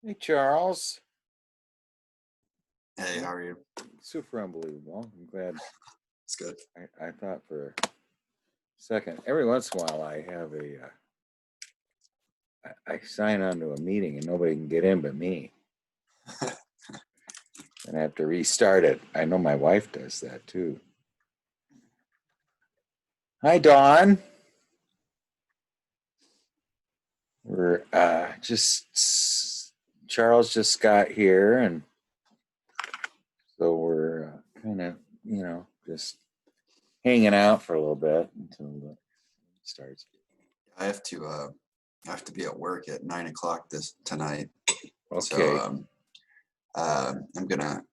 Hey, Charles. Hey, Yeah, how are you? super unbelievable. I'm glad. It's good. I thought for a second, every once in a while, I have I sign on to a meeting and nobody can get in but me. And I have to restart it. I know my wife does that too. Hi, Dawn. We're Charles just got here, and so we're kind of, just hanging out for a little bit until it starts. I have to be at work at 9 o'clock tonight. So Okay. I'm gonna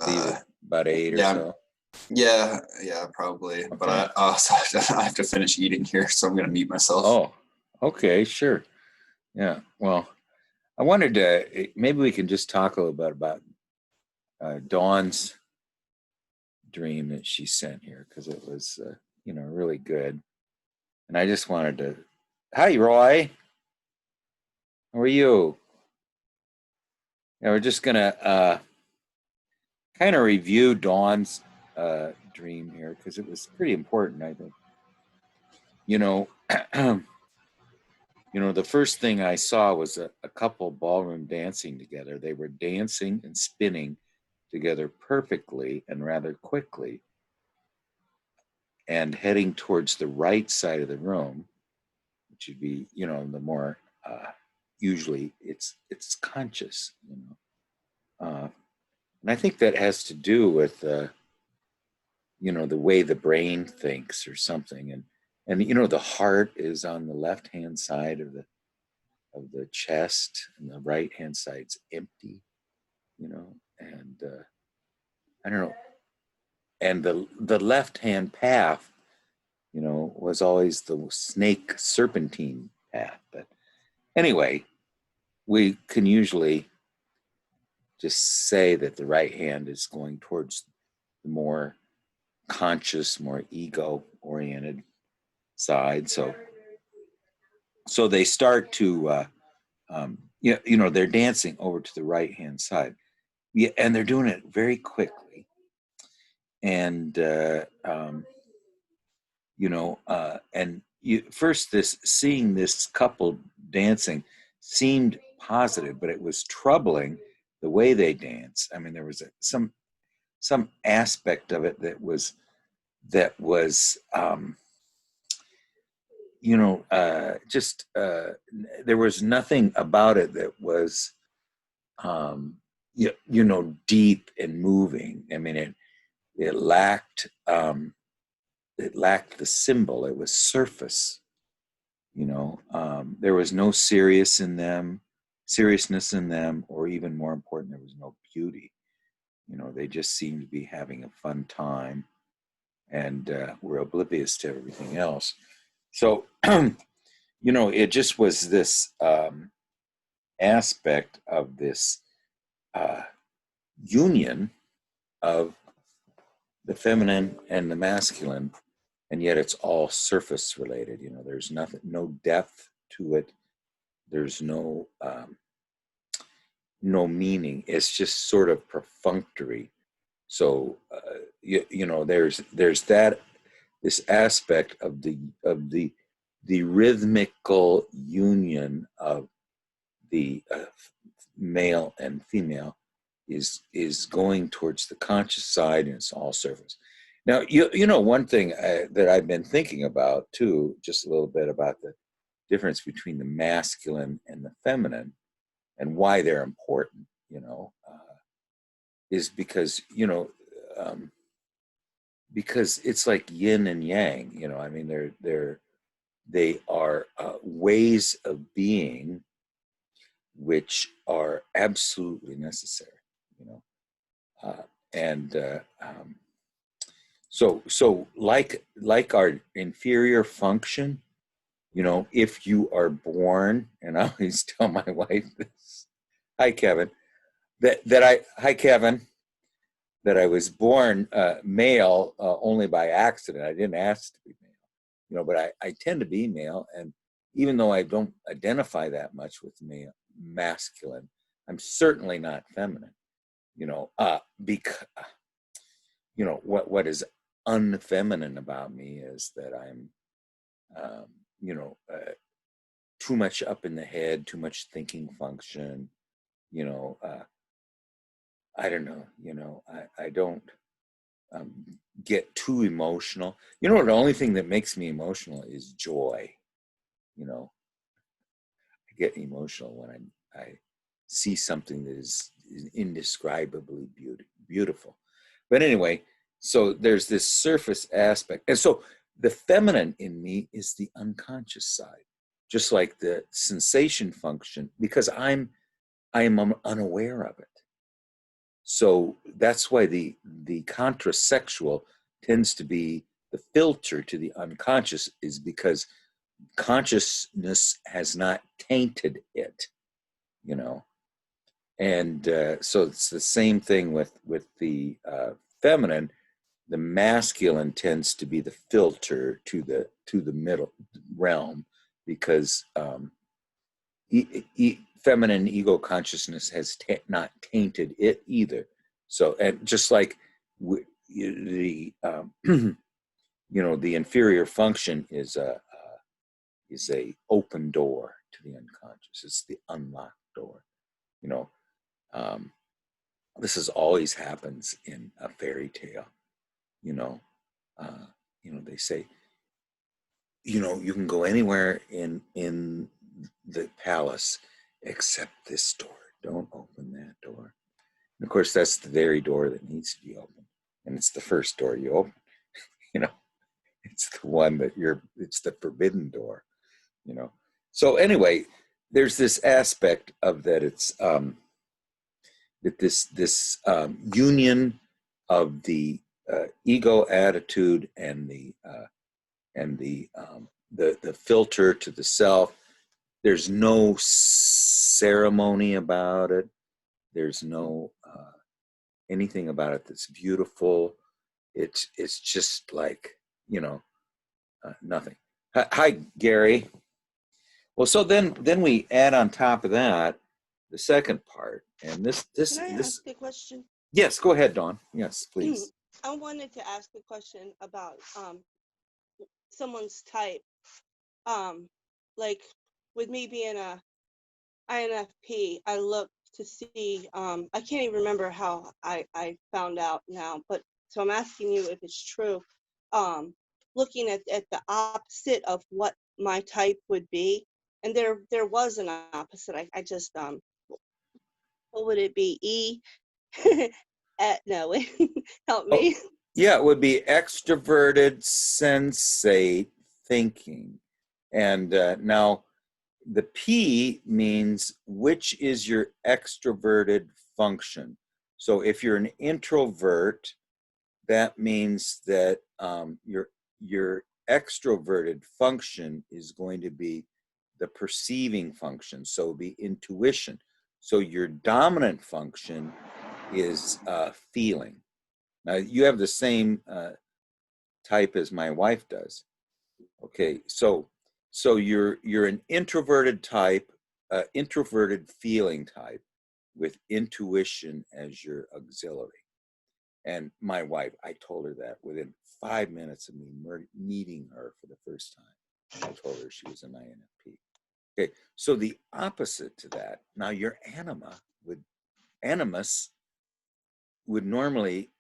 Leave it about 8 or yeah, so. yeah, probably. Okay. But I also I have to finish eating here, so I'm gonna mute myself. Oh, okay, sure. Yeah. Well, I wanted to maybe we can just talk a little bit about Dawn's dream that she sent here because it was, really good. And I just wanted to. Hi, Roy. How are you? Yeah, we're just gonna kind of review Dawn's dream here because it was pretty important, I think. You know, the first thing I saw was a couple ballroom dancing together. They were dancing and spinning together perfectly and rather quickly and heading towards the right side of the room, which would be, the more usually it's conscious, and I think that has to do with, the way the brain thinks or something. And the heart is on the left hand side of the chest, and the right hand side's empty, and I don't know. And the left hand path, was always the snake serpentine path. But anyway, we can usually just say that the right hand is going towards the more conscious, more ego oriented side. So they start to they're dancing over to the right hand side. Yeah, and they're doing it very quickly. And first, this seeing this couple dancing seemed positive, but it was troubling the way they dance. I mean, there was some aspect of it that was just there was nothing about it that was deep and moving. I mean, it lacked the symbol. It was surface. There was no seriousness in them, or even more important, there was no beauty. They just seemed to be having a fun time, and were oblivious to everything else. So, it just was this aspect of this union of the feminine and the masculine, and yet it's all surface related. There's nothing, no depth to it. There's no meaning. It's just sort of perfunctory. So there's that, this aspect of the rhythmical union of the male and female is going towards the conscious side, and it's all surface. Now, one thing that I've been thinking about too, just a little bit about the difference between the masculine and the feminine, and why they're important, is because because it's like yin and yang. I mean, they are ways of being which are absolutely necessary, and so like our inferior function, if you are born, and I always tell my wife this, hi Kevin, hi Kevin, that I was born male only by accident. I didn't ask to be male, but I tend to be male, and even though I don't identify that much with male, masculine, I'm certainly not feminine, because, what is unfeminine about me is that I'm, um, you know, uh, too much up in the head, too much thinking function, you know, I don't know, I don't um, get too emotional. The only thing that makes me emotional is joy. I get emotional when I see something that is indescribably beautiful. But anyway, so there's this surface aspect. And so the feminine in me is the unconscious side, just like the sensation function, because I am unaware of it. So that's why the contrasexual tends to be the filter to the unconscious, is because consciousness has not tainted it, you know. And so it's the same thing with the feminine. The masculine tends to be the filter to the middle realm, because feminine ego consciousness has not tainted it either. So, and just like the the inferior function is a open door to the unconscious. It's the unlocked door. You know, um, this is always happens in a fairy tale. You know, uh, they say, you can go anywhere in the palace except this door. Don't open that door. And of course, that's the very door that needs to be opened, and it's the first door you open. You know, it's the one that it's the forbidden door. So anyway, there's this aspect of that. It's that this union of the ego attitude and the filter to the self. There's no ceremony about it. There's no anything about it that's beautiful. It's just like, nothing. Hi, Gary. Well, so then we add on top of that the second part, and this Can I this. ask a question? Yes, go ahead, Dawn. Yes, please. I wanted to ask a question about someone's type. Um, like with me being a INFP, I look to see. I can't even remember how I found out now, but so I'm asking you if it's true. Looking at the opposite of what my type would be, and there was an opposite. I just what would it be? E? No, help Oh, me. yeah, it would be extroverted, sensate thinking, and now the P means which is your extroverted function. So if you're an introvert, that means that your extroverted function is going to be the perceiving function, so the intuition. So your dominant function is feeling. Now you have the same type as my wife does. Okay, so you're an introverted type, introverted feeling type, with intuition as your auxiliary. And my wife, I told her that within 5 minutes of me meeting her for the first time. I told her she was an INFP. Okay, so the opposite to that, now your animus would normally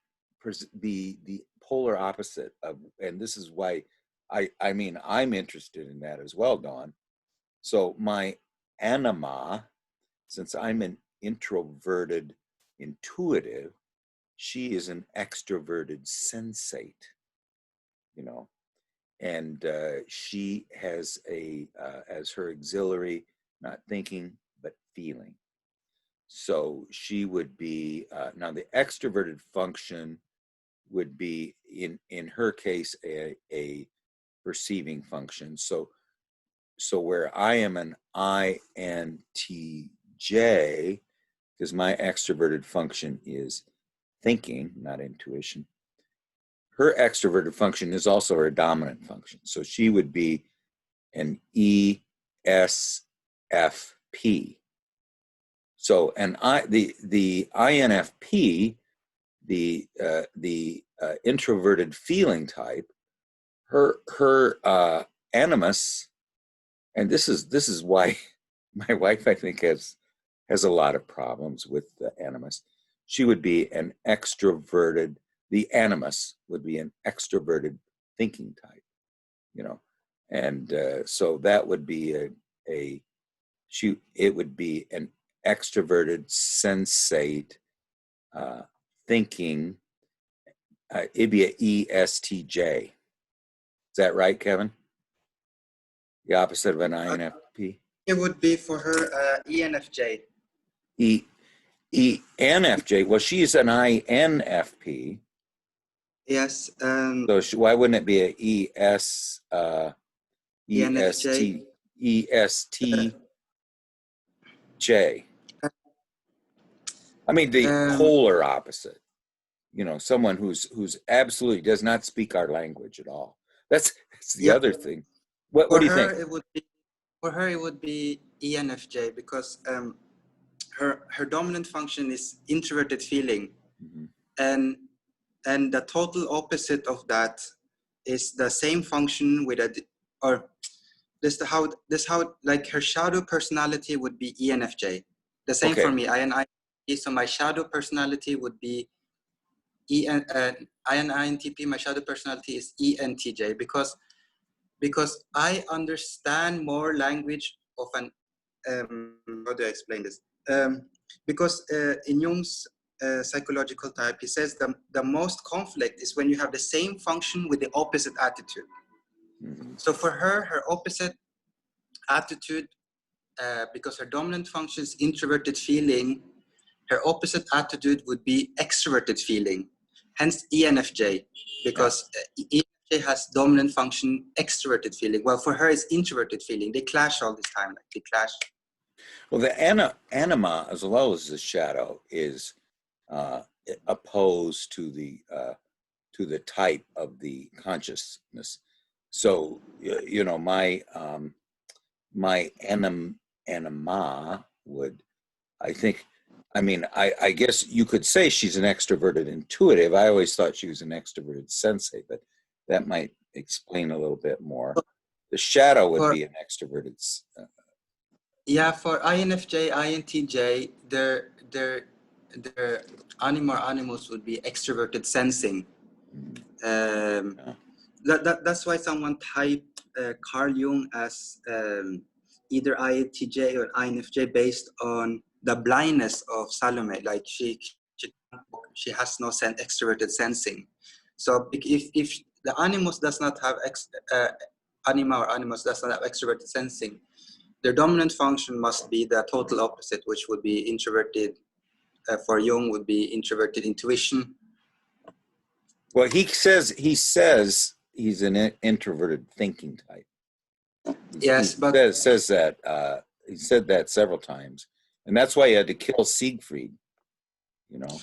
be the polar opposite of, and this is why I mean, I'm interested in that as well, Dawn. So my anima, since I'm an introverted intuitive, she is an extroverted sensate, you know, and she has as her auxiliary, not thinking, but feeling. So she would be, now the extroverted function would be in her case a perceiving function. So where I am an INTJ, because my extroverted function is thinking, not intuition, her extroverted function is also her dominant function. So she would be an ESFP. So, and the INFP, the introverted feeling type, her animus, and this is why my wife, I think, has a lot of problems with the animus. She would be an extroverted. The animus would be an extroverted thinking type, you know, and so that would be it would be an extroverted, sensate, thinking. It'd be an ESTJ. Is that right, Kevin? The opposite of an INFP? It would be for her ENFJ. ENFJ. Well, she's an INFP. Yes. So why wouldn't it be a ENFJ. ESTJ? I mean, the polar opposite. You know, someone who's absolutely does not speak our language at all. That's the other thing. What do you think? For her, it would be ENFJ because her dominant function is introverted feeling, Mm-hmm. and the total opposite of that is the same function with this how like her shadow personality would be ENFJ. The same for me. So my shadow personality would be INTP. My shadow personality is ENTJ because I understand more language of an how do I explain this? Because in Jung's psychological type, he says the most conflict is when you have the same function with the opposite attitude. Mm-hmm. So for her, her opposite attitude, because her dominant function is introverted feeling, her opposite attitude would be extroverted feeling. Hence ENFJ, because ENFJ has dominant function extroverted feeling. Well, for her, it's introverted feeling. They clash all this time. Like they clash. Well, the anima, as well as the shadow, is opposed to the type of the consciousness. So you know, my anima would, I think, I mean, I guess you could say she's an extroverted intuitive. I always thought she was an extroverted sensate, but that might explain a little bit more. The shadow would be an extroverted. Yeah, for INFJ, INTJ, their animus would be extroverted sensing. That's why someone typed Carl Jung as either INTJ or INFJ based on the blindness of Salome. Like she has no extroverted sensing. So if the animus does not have anima or animus does not have extroverted sensing, their dominant function must be the total opposite, which would be introverted. For Jung, would be introverted intuition. Well, he says he's an introverted thinking type. Yes, but says that he said that several times, and that's why he had to kill Siegfried. You know.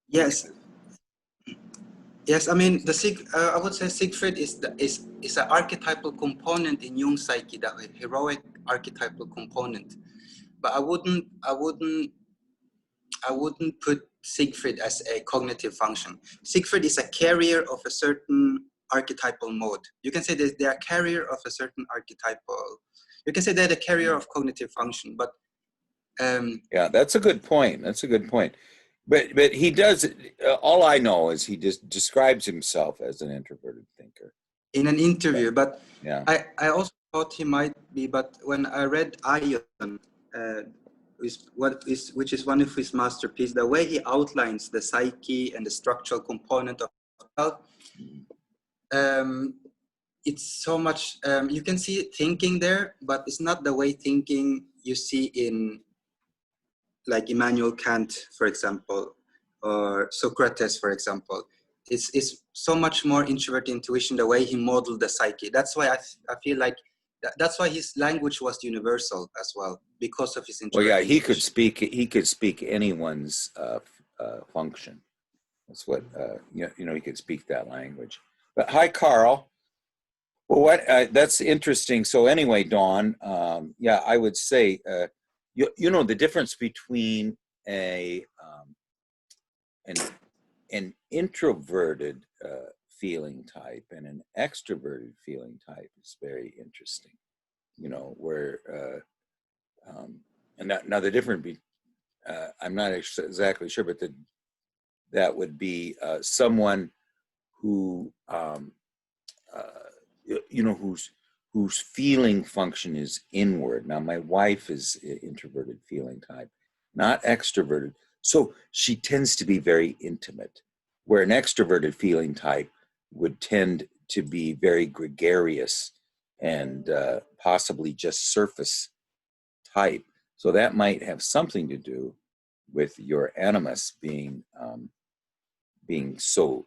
Yes. Yes, I mean I would say Siegfried is an archetypal component in Jung's psyche, that heroic archetypal component. But I wouldn't put Siegfried as a cognitive function. Siegfried is a carrier of a certain archetypal mode. You can say that they are carrier of a certain archetypal. You can say they're the carrier of cognitive function, but yeah, that's a good point. But he does. All I know is he just describes himself as an introverted thinker in an interview. But yeah, I also thought he might be. But when I read Ion, which is one of his masterpieces, the way he outlines the psyche and the structural component of health, it's so much. You can see thinking there, but it's not the way thinking you see in like Immanuel Kant, for example, or Socrates, for example. It's so much more introverted intuition, the way he modeled the psyche. That's why I feel like that's why his language was universal as well, because of his introverted well, yeah, he intuition. could speak anyone's function. That's what you know. He could speak that language. But hi, Carl. Well, that's interesting. So anyway, Dawn, yeah, I would say you know the difference between a an an introverted feeling type and an extroverted feeling type is very interesting. You know, where and now the difference I'm not exactly sure, but that would be someone who you know whose feeling function is inward. Now my wife is introverted feeling type, not extroverted, so she tends to be very intimate, where an extroverted feeling type would tend to be very gregarious and possibly just surface type. So that might have something to do with your animus being so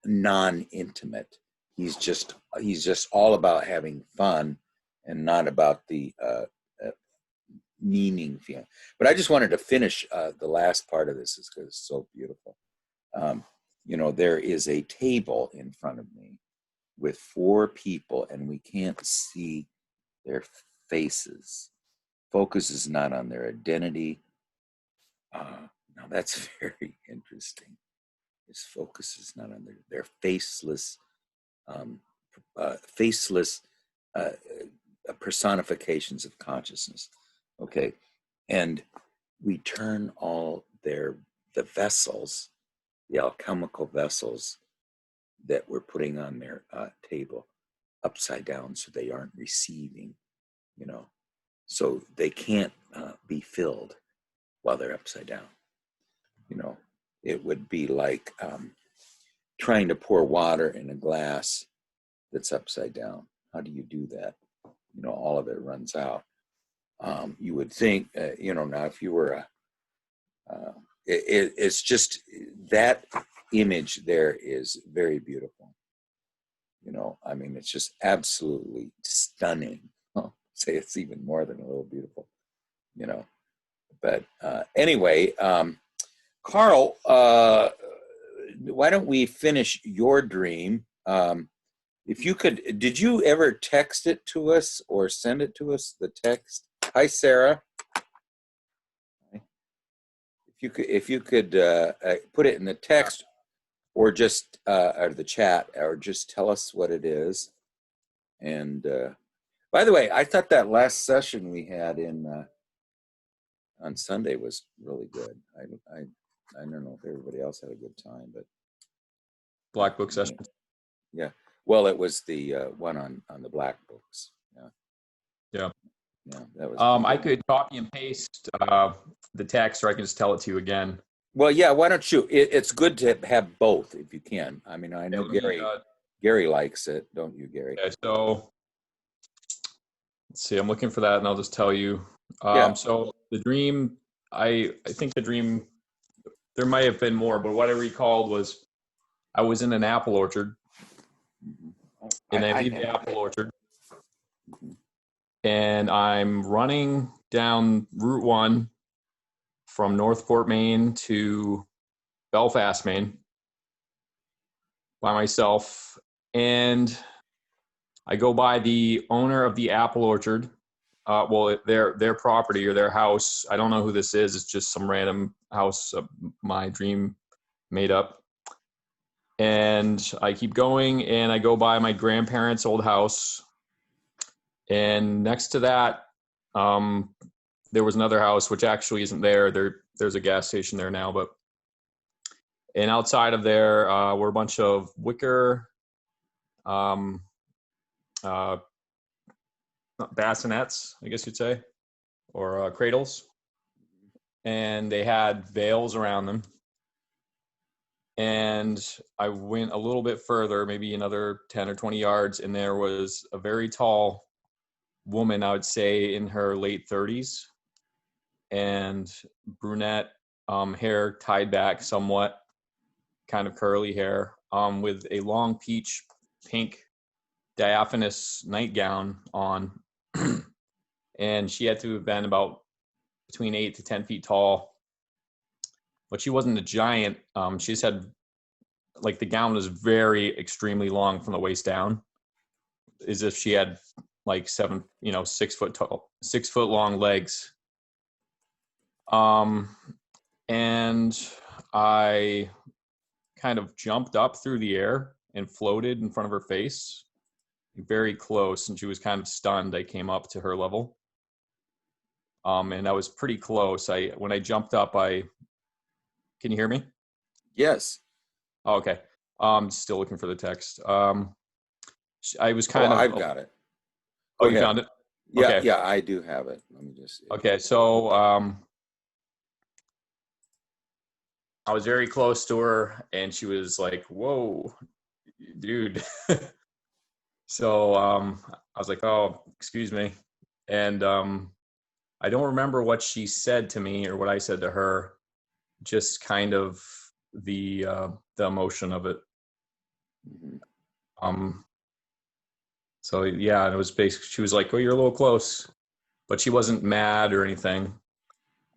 non-intimate. He's just all about having fun and not about the meaning feeling. But I just wanted to finish the last part of this because it's so beautiful. You know, there is a table in front of me with 4 people, and we can't see their faces. Focus is not on their identity. Now that's very interesting. His focus is not on their faceless, um, faceless personifications of consciousness. Okay, and we turn all the vessels, the alchemical vessels that we're putting on their table, upside down, so they aren't receiving. You know, so they can't be filled while they're upside down. You know, it would be like trying to pour water in a glass that's upside down. How do you do that? You know, all of it runs out. You would think, you know, now if you were it's just that image there is very beautiful. You know, I mean, it's just absolutely stunning. I'll say it's even more than a little beautiful, you know. But anyway, Carl, why don't we finish your dream? If you could, did you ever text it to us or send it to us, the text? Hi, Sarah. If you could put it in the text or just, or the chat, or just tell us what it is. And by the way, I thought that last session we had on Sunday was really good. I don't know if everybody else had a good time, but Black book session. Yeah. Well, it was the one on the black books. Yeah. Yeah. Yeah. That was. I could copy and paste the text, or I can just tell it to you again. Well, yeah. Why don't you? It's good to have both if you can. I mean, I know Gary likes it, don't you, Gary? Okay, so let's see. I'm looking for that, and I'll just tell you. Yeah. So the dream, I think the dream, there might have been more, but what I recalled was I was in an apple orchard, and I leave the apple orchard, and I'm running down Route 1 from Northport, Maine to Belfast, Maine by myself. And I go by the owner of the apple orchard. Well, their property or their house. I don't know who this is. It's just some random house my dream made up. And I keep going, and I go by my grandparents' old house. And next to that, there was another house, which actually isn't there. There's a gas station there now, but and outside of there were a bunch of wicker bassinets, I guess you'd say, or cradles, and they had veils around them. And I went a little bit further, maybe another 10 or 20 yards, and there was a very tall woman, I would say in her late 30s, and brunette hair tied back somewhat, kind of curly hair, with a long peach pink diaphanous nightgown on. And she had to have been about between 8 to 10 feet tall, but she wasn't a giant. She just had, like, the gown was very extremely long from the waist down, as if she had like 6 foot tall, 6 foot long legs. And I kind of jumped up through the air and floated in front of her face, very close, and she was kind of stunned. I came up to her level. And I was pretty close. When I jumped up, can you hear me? Yes. Oh, okay. Still looking for the text. I was Oh, kind of. I've got it. Oh, Go you ahead. found it? Yeah, Okay. yeah, I do have it. Let me just see. Okay, so I was very close to her, and she was like, "Whoa, dude." So I was like, "Oh, excuse me," and I don't remember what she said to me or what I said to her. Just kind of the emotion of it. Mhm. So yeah, it was basically she was like, "Oh, you're a little close," but she wasn't mad or anything.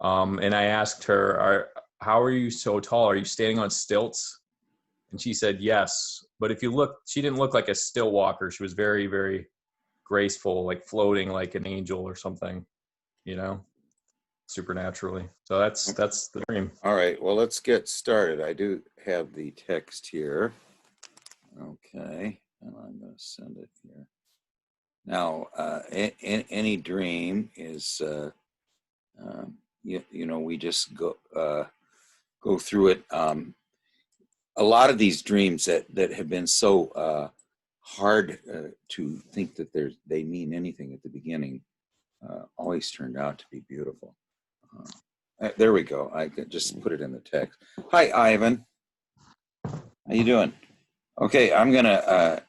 And I asked her, "How are you so tall? Are you standing on stilts?" And she said, "Yes." But if you look, she didn't look like a still walker. She was very, very graceful, like floating like an angel or something, you know, supernaturally. So that's the dream. All right, well, let's get started. I do have the text here. Okay, and I'm going to send it here. Now, any dream is, we just go through it. A lot of these dreams that have been so hard to think that they mean anything at the beginning always turned out to be beautiful. There we go. I just put it in the text. Hi, Ivan. How you doing? Okay,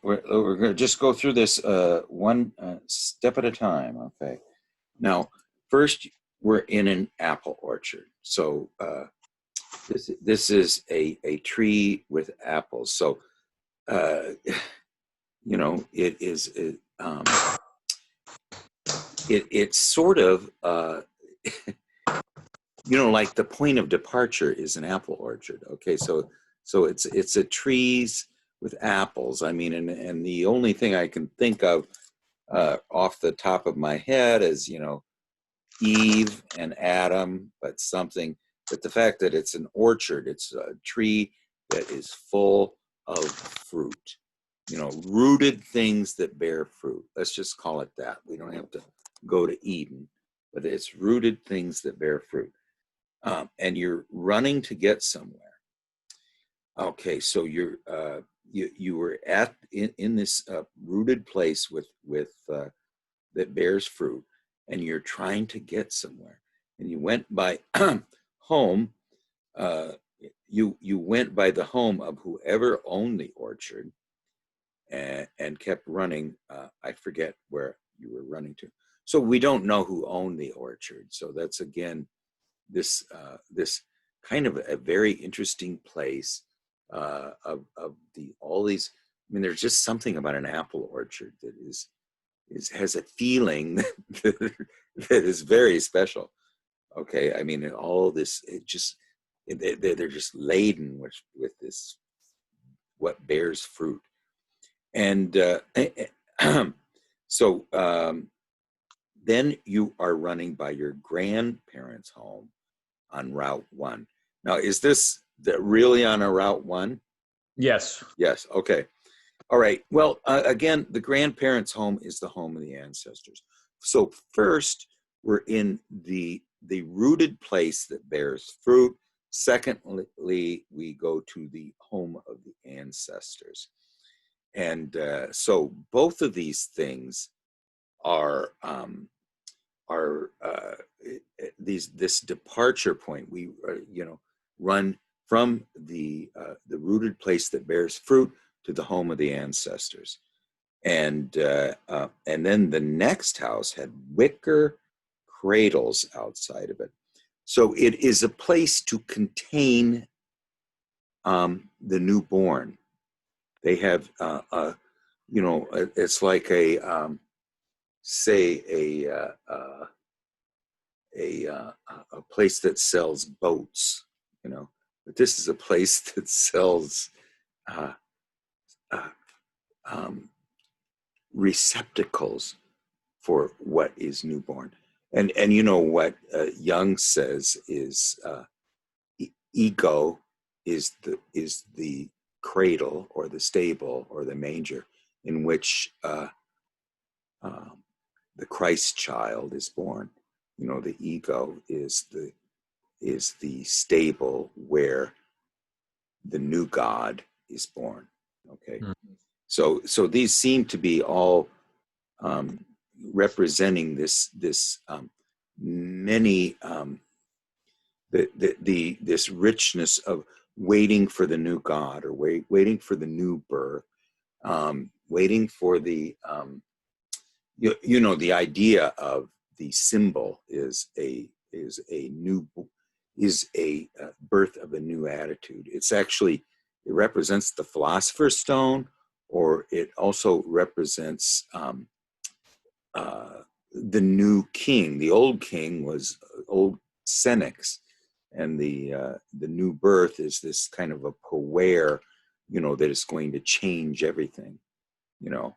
we're gonna just go through this one step at a time. Okay. Now, first, we're in an apple orchard. So this is a tree with apples. So it's sort of like the point of departure is an apple orchard. Okay, so it's a trees with apples. I mean, and the only thing I can think of off the top of my head is Eve and Adam, but the fact that it's an orchard, it's a tree that is full of fruit, rooted things that bear fruit. Let's just call it that. We don't have to go to Eden, but it's rooted things that bear fruit. And you're running to get somewhere. Okay, so you were in this rooted place with that bears fruit, and you're trying to get somewhere. And you went by home. You went by the home of whoever owned the orchard, and kept running. I forget where you were running to. So we don't know who owned the orchard. So that's again this kind of a very interesting place of all these. I mean, there's just something about an apple orchard that has a feeling that is very special. Okay, I mean, all this they're just laden with this what bears fruit, and so then you are running by your grandparents' home on Route 1. Now, is this really on a Route 1? Yes. Yes. Okay. All right. Well, again, the grandparents' home is the home of the ancestors. So first, we're in the rooted place that bears fruit. Secondly, we go to the home of the ancestors. And so both of these things are this departure point. We run from the rooted place that bears fruit to the home of the ancestors, and then the next house had wicker cradles outside of it, so it is a place to contain the newborn. They have it's like say a place that sells boats, but this is a place that sells uh, uh, um, receptacles for what is newborn. And you know what Jung says is ego is the cradle or the stable or the manger in which the Christ child is born. You know, the ego is the stable where the new God is born. Okay, so these seem to be all representing this many this richness of waiting for the new God, or waiting for the new birth, waiting for the you know, the idea of the symbol is a birth of a new attitude. It's actually, it represents the philosopher's stone, or it also represents the new king. The old king was old Senex, and the new birth is this kind of a power, you know, that is going to change everything. You know,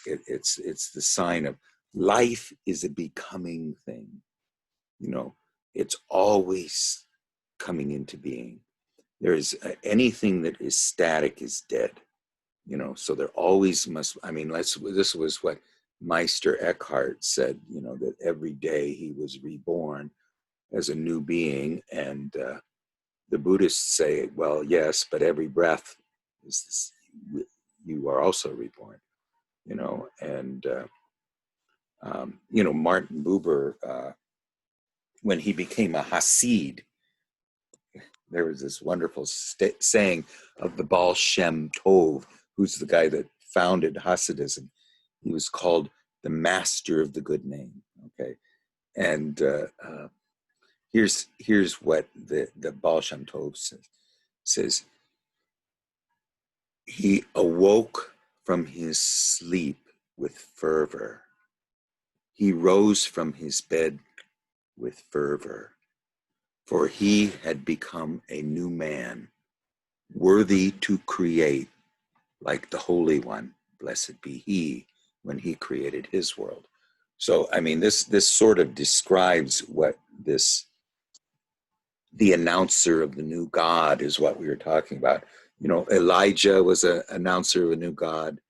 it's the sign of life is a becoming thing. You know, it's always coming into being. There is anything that is static is dead. You know, so there always must. I mean, this was what Meister Eckhart said. You know, that every day he was reborn as a new being, and the Buddhists say, well, yes, but every breath is you are also reborn. You know, and you know, Martin Buber, when he became a Hasid, there was this wonderful saying of the Baal Shem Tov, who's the guy that founded Hasidism. He was called the master of the good name. Okay, and here's what the Baal Shem Tov says. He awoke from his sleep with fervor. He rose from his bed with fervor, for he had become a new man, worthy to create like the Holy One, blessed be he, when he created his world. So, I mean, this sort of describes what the announcer of the new God is, what we were talking about. You know, Elijah was an announcer of a new God.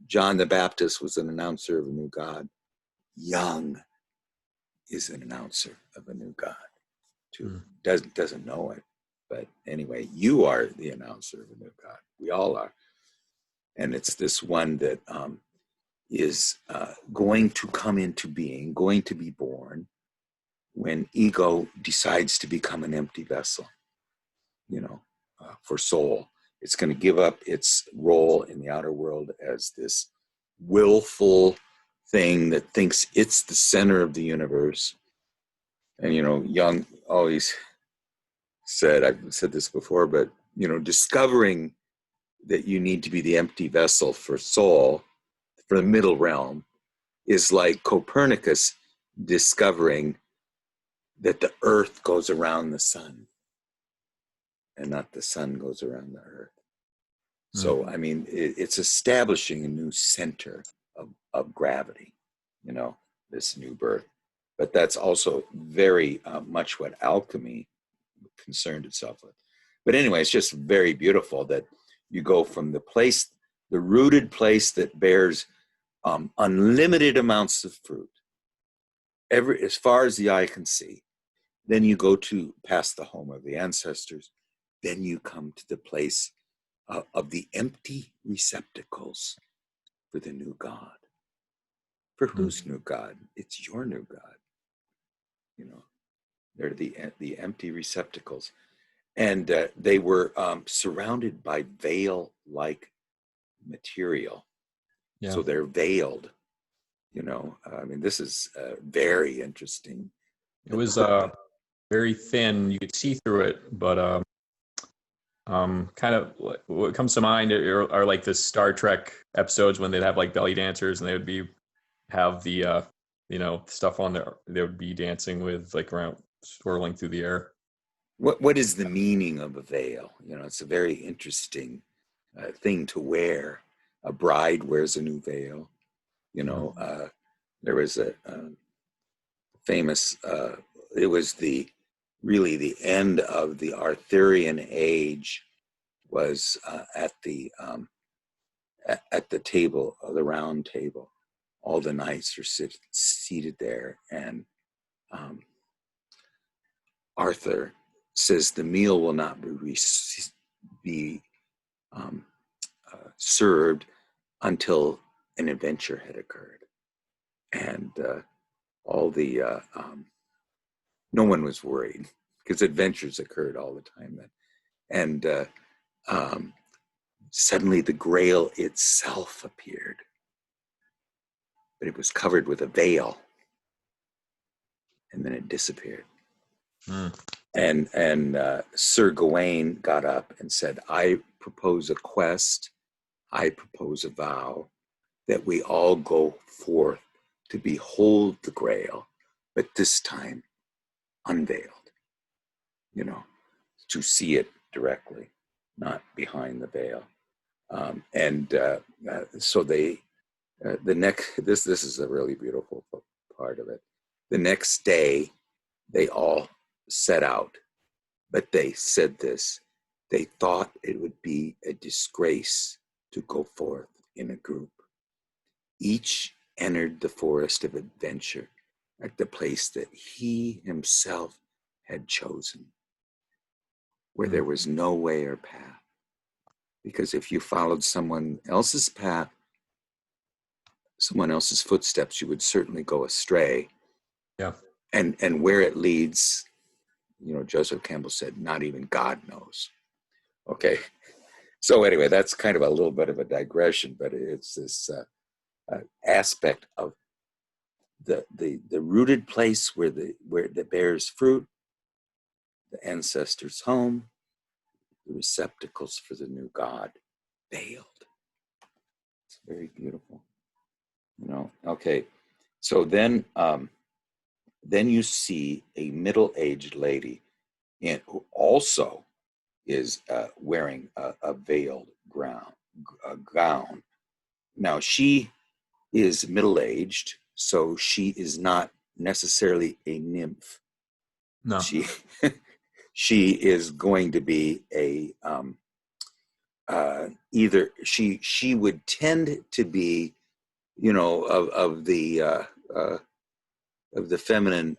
John the Baptist was an announcer of a new God. Young is an announcer of a new God, too. Doesn't know it. But anyway, you are the announcer of a new God. We all are. And it's this one that is going to come into being, going to be born when ego decides to become an empty vessel, you know, for soul. It's going to give up its role in the outer world as this willful thing that thinks it's the center of the universe. And, you know, Jung always said, I've said this before, but, you know, discovering that you need to be the empty vessel for soul, for the middle realm, is like Copernicus discovering that the earth goes around the sun and not the sun goes around the earth. So, I mean, it's establishing a new center of gravity, you know, this new birth. But that's also very much what alchemy concerned itself with. But anyway, it's just very beautiful that you go from the place, the rooted place that bears unlimited amounts of fruit, as far as the eye can see. Then you go to past the home of the ancestors. Then you come to the place of the empty receptacles for the new God. For whose new God? It's your new God. You know, they're the empty receptacles. And they were surrounded by veil-like material. Yeah. So they're veiled. You know, I mean, this is very interesting. It was very thin. You could see through it, but kind of what comes to mind are like the Star Trek episodes when they'd have like belly dancers and they would have the you know, stuff on there they would be dancing with, like around swirling through the air. What is the meaning of a veil? You know, it's a very interesting thing to wear. A bride wears a new veil. You know, there was famous, it was really the end of the Arthurian age, was at the table, the round table. All the knights are seated there, and Arthur says the meal will not be served until an adventure had occurred, and all the no one was worried because adventures occurred all the time then, and suddenly the Grail itself appeared, but it was covered with a veil, and then it disappeared. And Sir Gawain got up and said, I propose a quest, I propose a vow, that we all go forth to behold the Grail, but this time unveiled, to see it directly, not behind the veil. So they, this is a really beautiful part of it. The next day, they all set out, but they said this: they thought it would be a disgrace to go forth in a group. Each entered the forest of adventure at the place that he himself had chosen, where there was no way or path. Because if you followed someone else's path, someone else's footsteps, you would certainly go astray. Yeah. And where it leads, Joseph Campbell said, not even God knows. Okay. So anyway, that's kind of a little bit of a digression, but it's this aspect of the rooted place where that bears fruit, the ancestors' home, the receptacles for the new God, veiled. It's very beautiful. Okay. So then you see a middle-aged lady who also is wearing a veiled gown. Now, she is middle-aged, so she is not necessarily a nymph. No. She is going to be a either she would tend to be, of the feminine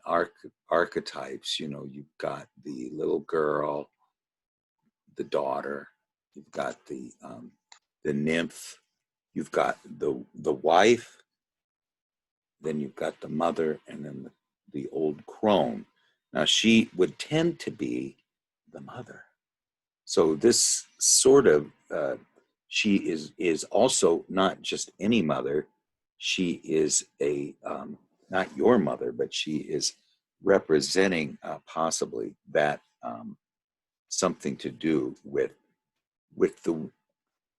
archetypes. You've got the little girl, the daughter, you've got the nymph, you've got the wife, then you've got the mother, and then the old crone. Now she would tend to be the mother. So this sort of she is also not just any mother. She is a not your mother, but she is representing possibly that something to do with the.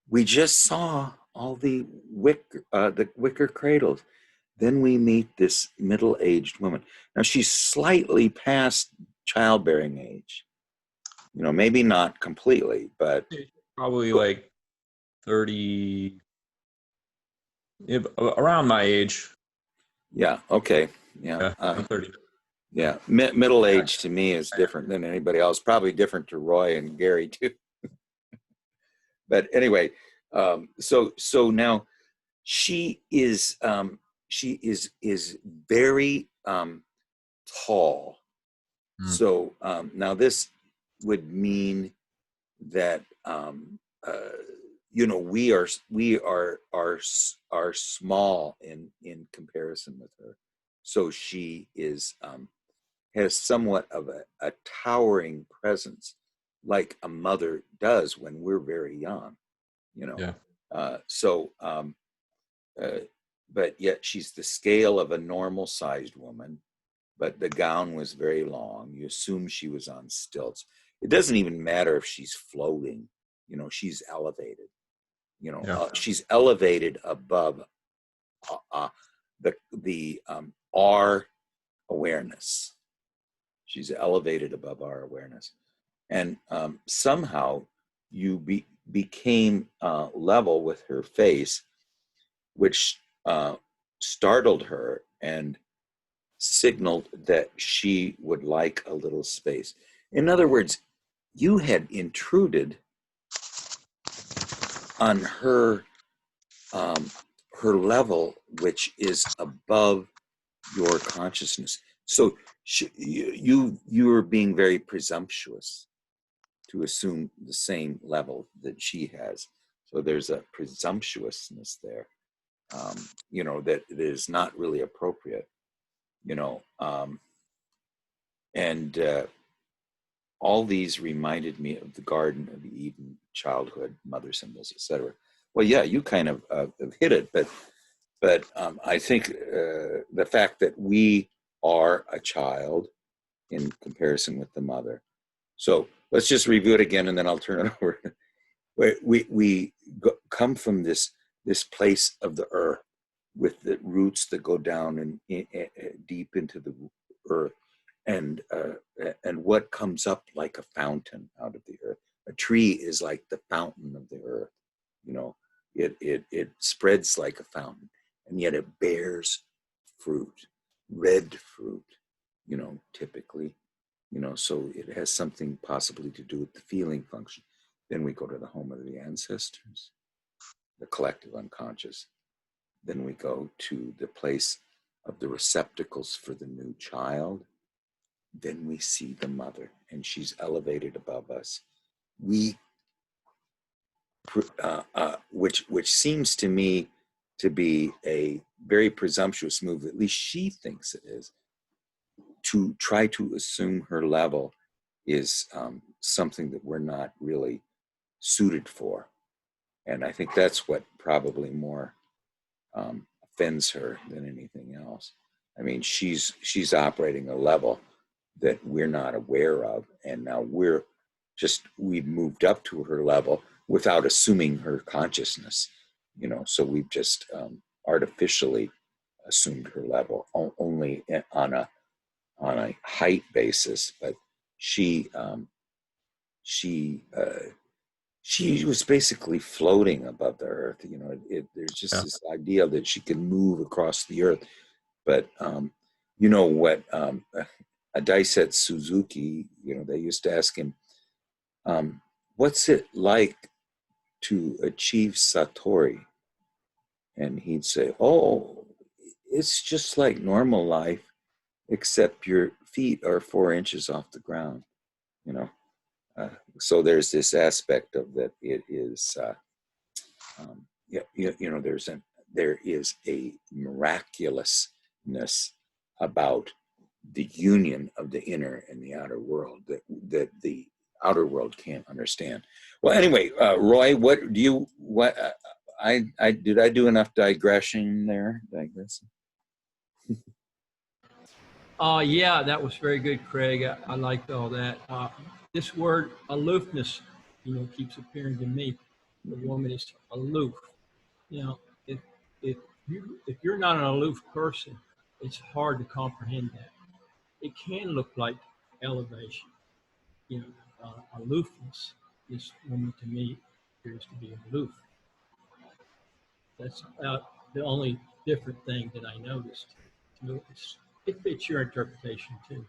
We just saw all the wicker cradles. Then we meet this middle-aged woman. Now she's slightly past childbearing age. Maybe not completely, but Probably like 30, around my age. yeah. Okay. Yeah. I'm 30. Yeah. Middle age to me is different than anybody else. Probably different to Roy and Gary too. But anyway, so now she is very tall. So now this would mean that we are small in comparison with her. So she is has somewhat of a towering presence, like a mother does when we're very young. Yeah. But yet she's the scale of a normal sized woman, but the gown was very long. You assume she was on stilts. It doesn't even matter if she's floating, she's elevated, she's elevated above our awareness. She's elevated above our awareness. And somehow you became level with her face, which startled her. And signaled that she would like a little space. In other words, you had intruded on her her level, which is above your consciousness. So you were being very presumptuous to assume the same level that she has. So there's a presumptuousness there, you know, that is not really appropriate, you know. And all these reminded me of the Garden of Eden, childhood, mother symbols, etc. Well, yeah, you kind of have hit it, but I think the fact that we are a child in comparison with the mother. So let's just review it again, and then I'll turn it over. We come from this place of the earth with the roots that go down and deep into the earth, and what comes up like a fountain out of the earth. A tree is like the fountain of the earth. You know, it spreads like a fountain, and yet it bears fruit, red fruit. You know, typically. You know, so it has something possibly to do with the feeling function. Then we go to the home of the ancestors, the collective unconscious. Then we go to the place of the receptacles for the new child. Then we see the mother, and she's elevated above us. We, which seems to me to be a very presumptuous move, at least she thinks it is, to try to assume her level is something that we're not really suited for. And I think that's what probably more offends her than anything else. I mean, she's operating a level that we're not aware of. And now we've moved up to her level without assuming her consciousness, you know, so we've just artificially assumed her level only on a height basis, but she was basically floating above the earth. You know, there's just this idea that she can move across the earth. But you know what? Daisetsu Suzuki, you know, they used to ask him, "What's it like to achieve satori?" And he'd say, "Oh, it's just like normal life, except your feet are 4 inches off the ground." You know, so there's this aspect of that. It is, you know, there is a miraculousness about the union of the inner and the outer world that the outer world can't understand. Well, anyway, Roy, I did I do enough digression there? Digressing. Yeah, that was very good, Craig. I liked all that. This word aloofness, you know, keeps appearing to me. The woman is aloof. You know, if you're not an aloof person, it's hard to comprehend that. It can look like elevation. You know, aloofness. This woman to me appears to be aloof. That's about the only different thing that I noticed. It fits your interpretation too.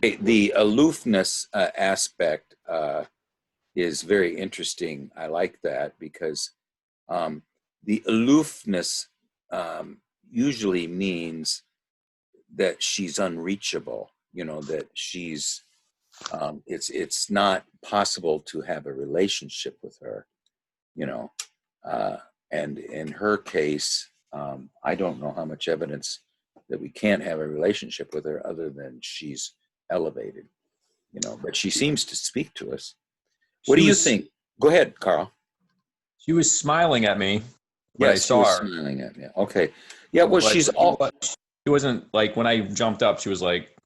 The aloofness aspect is very interesting. I like that because the aloofness usually means that she's unreachable. You know, that she's it's not possible to have a relationship with her. You know, and in her case, I don't know how much evidence that we can't have a relationship with her other than she's elevated. You know, but she seems to speak to us. What do you think? Go ahead, Carl. She was smiling at me when I saw her. Smiling at me. Okay. Yeah, well, But she's all. She wasn't like when I jumped up. She was like,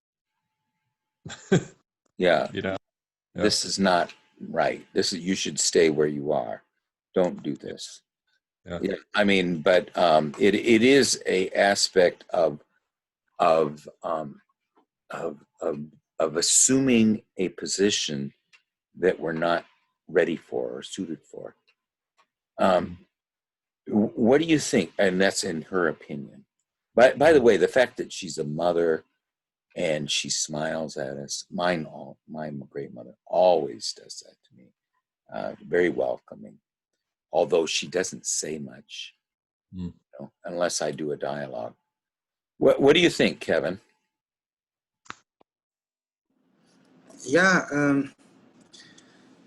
Yeah. you know, This is not right. You should stay where you are. Don't do this. Yeah. Yeah. I mean, but it is a aspect of assuming a position that we're not ready for or suited for. What do you think? And that's in her opinion. By the way, the fact that she's a mother and she smiles at us, my great mother always does that to me. Very welcoming, although she doesn't say much, you know, unless I do a dialogue. What do you think, Kevin? Yeah,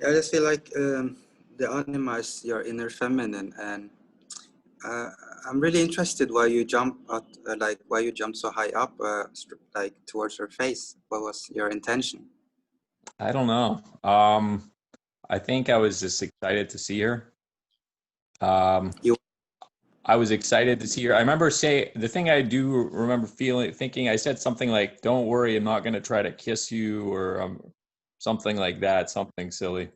I just feel like the anima is your inner feminine, and uh, I'm really interested why you jump at why you jumped so high up, like towards her face. What was your intention? I don't know. I think I was just excited to see her. You I was excited to see her. I remember the thing I do remember thinking, I said something like, "Don't worry, I'm not going to try to kiss you," or something like that, something silly.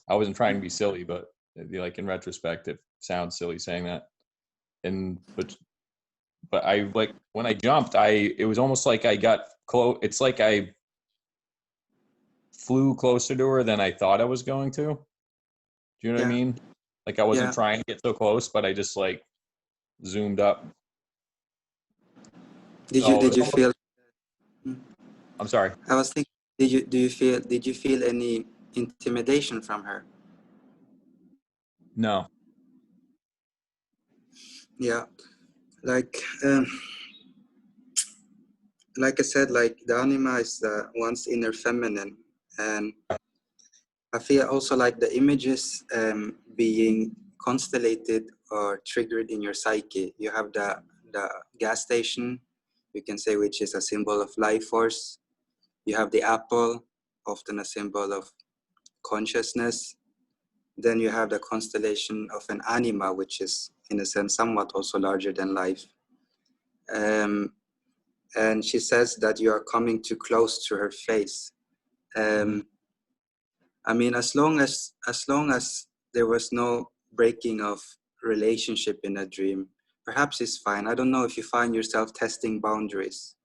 I wasn't trying to be silly, but it'd be like in retrospect, it sounds silly saying that. And but I like when I jumped, it was almost like I got close. It's like I flew closer to her than I thought I was going to. Do you know what I yeah mean? Like I wasn't yeah. trying to get so close, but I just like zoomed up. So Did you feel? Hmm, I'm sorry. I was thinking. Did you feel any intimidation from her? No. Yeah, like like I said, like the anima is one's inner feminine, and I feel also like the images being constellated or triggered in your psyche. You have the gas station, you can say, which is a symbol of life force. You have the apple, often a symbol of consciousness. Then you have the constellation of an anima, which is in a sense somewhat also larger than life. Um, and she says that you are coming too close to her face. I mean, as long as there was no breaking of relationship in a dream, perhaps it's fine. I don't know if you find yourself testing boundaries,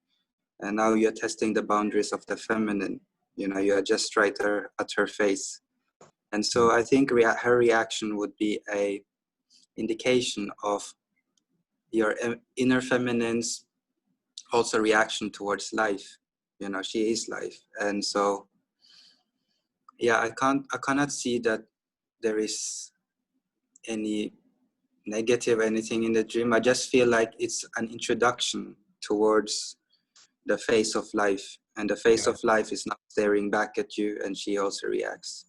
and now you're testing the boundaries of the feminine. You know, you are just right at her face, and so I think her reaction would be a indication of your inner feminine's also reaction towards life. You know, she is life, and so yeah, I cannot see that there is any negative anything in the dream. I just feel like it's an introduction towards the face of life, and the face Okay. of life is now staring back at you, and she also reacts.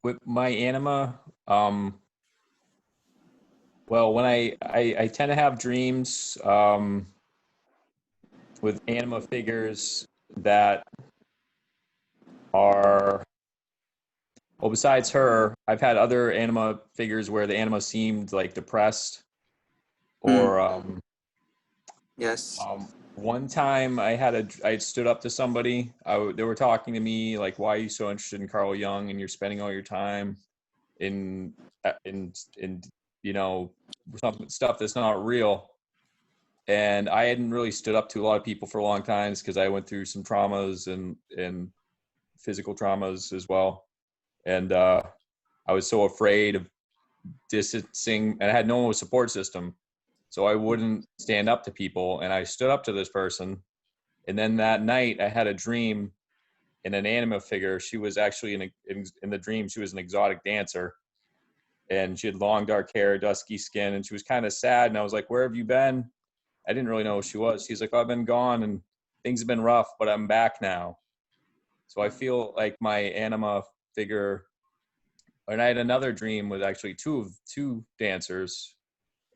With my anima, well, when I tend to have dreams with anima figures that are, well, besides her, I've had other anima figures where the anima seemed like depressed, or Yes. one time I stood up to somebody. They were talking to me like, "Why are you so interested in Carl Jung and you're spending all your time in in you know some stuff that's not real?" And I hadn't really stood up to a lot of people for a long time because I went through some traumas and physical traumas as well, and I was so afraid of distancing, and I had no support system, so I wouldn't stand up to people. And I stood up to this person, and then that night I had a dream in an anima figure. She was actually in the dream. She was an exotic dancer, and she had long dark hair, dusky skin, and she was kind of sad. And I was like, "Where have you been?" I didn't really know who she was. She's like, "Oh, I've been gone and things have been rough, but I'm back now." So I feel like my anima figure. And I had another dream with actually two dancers,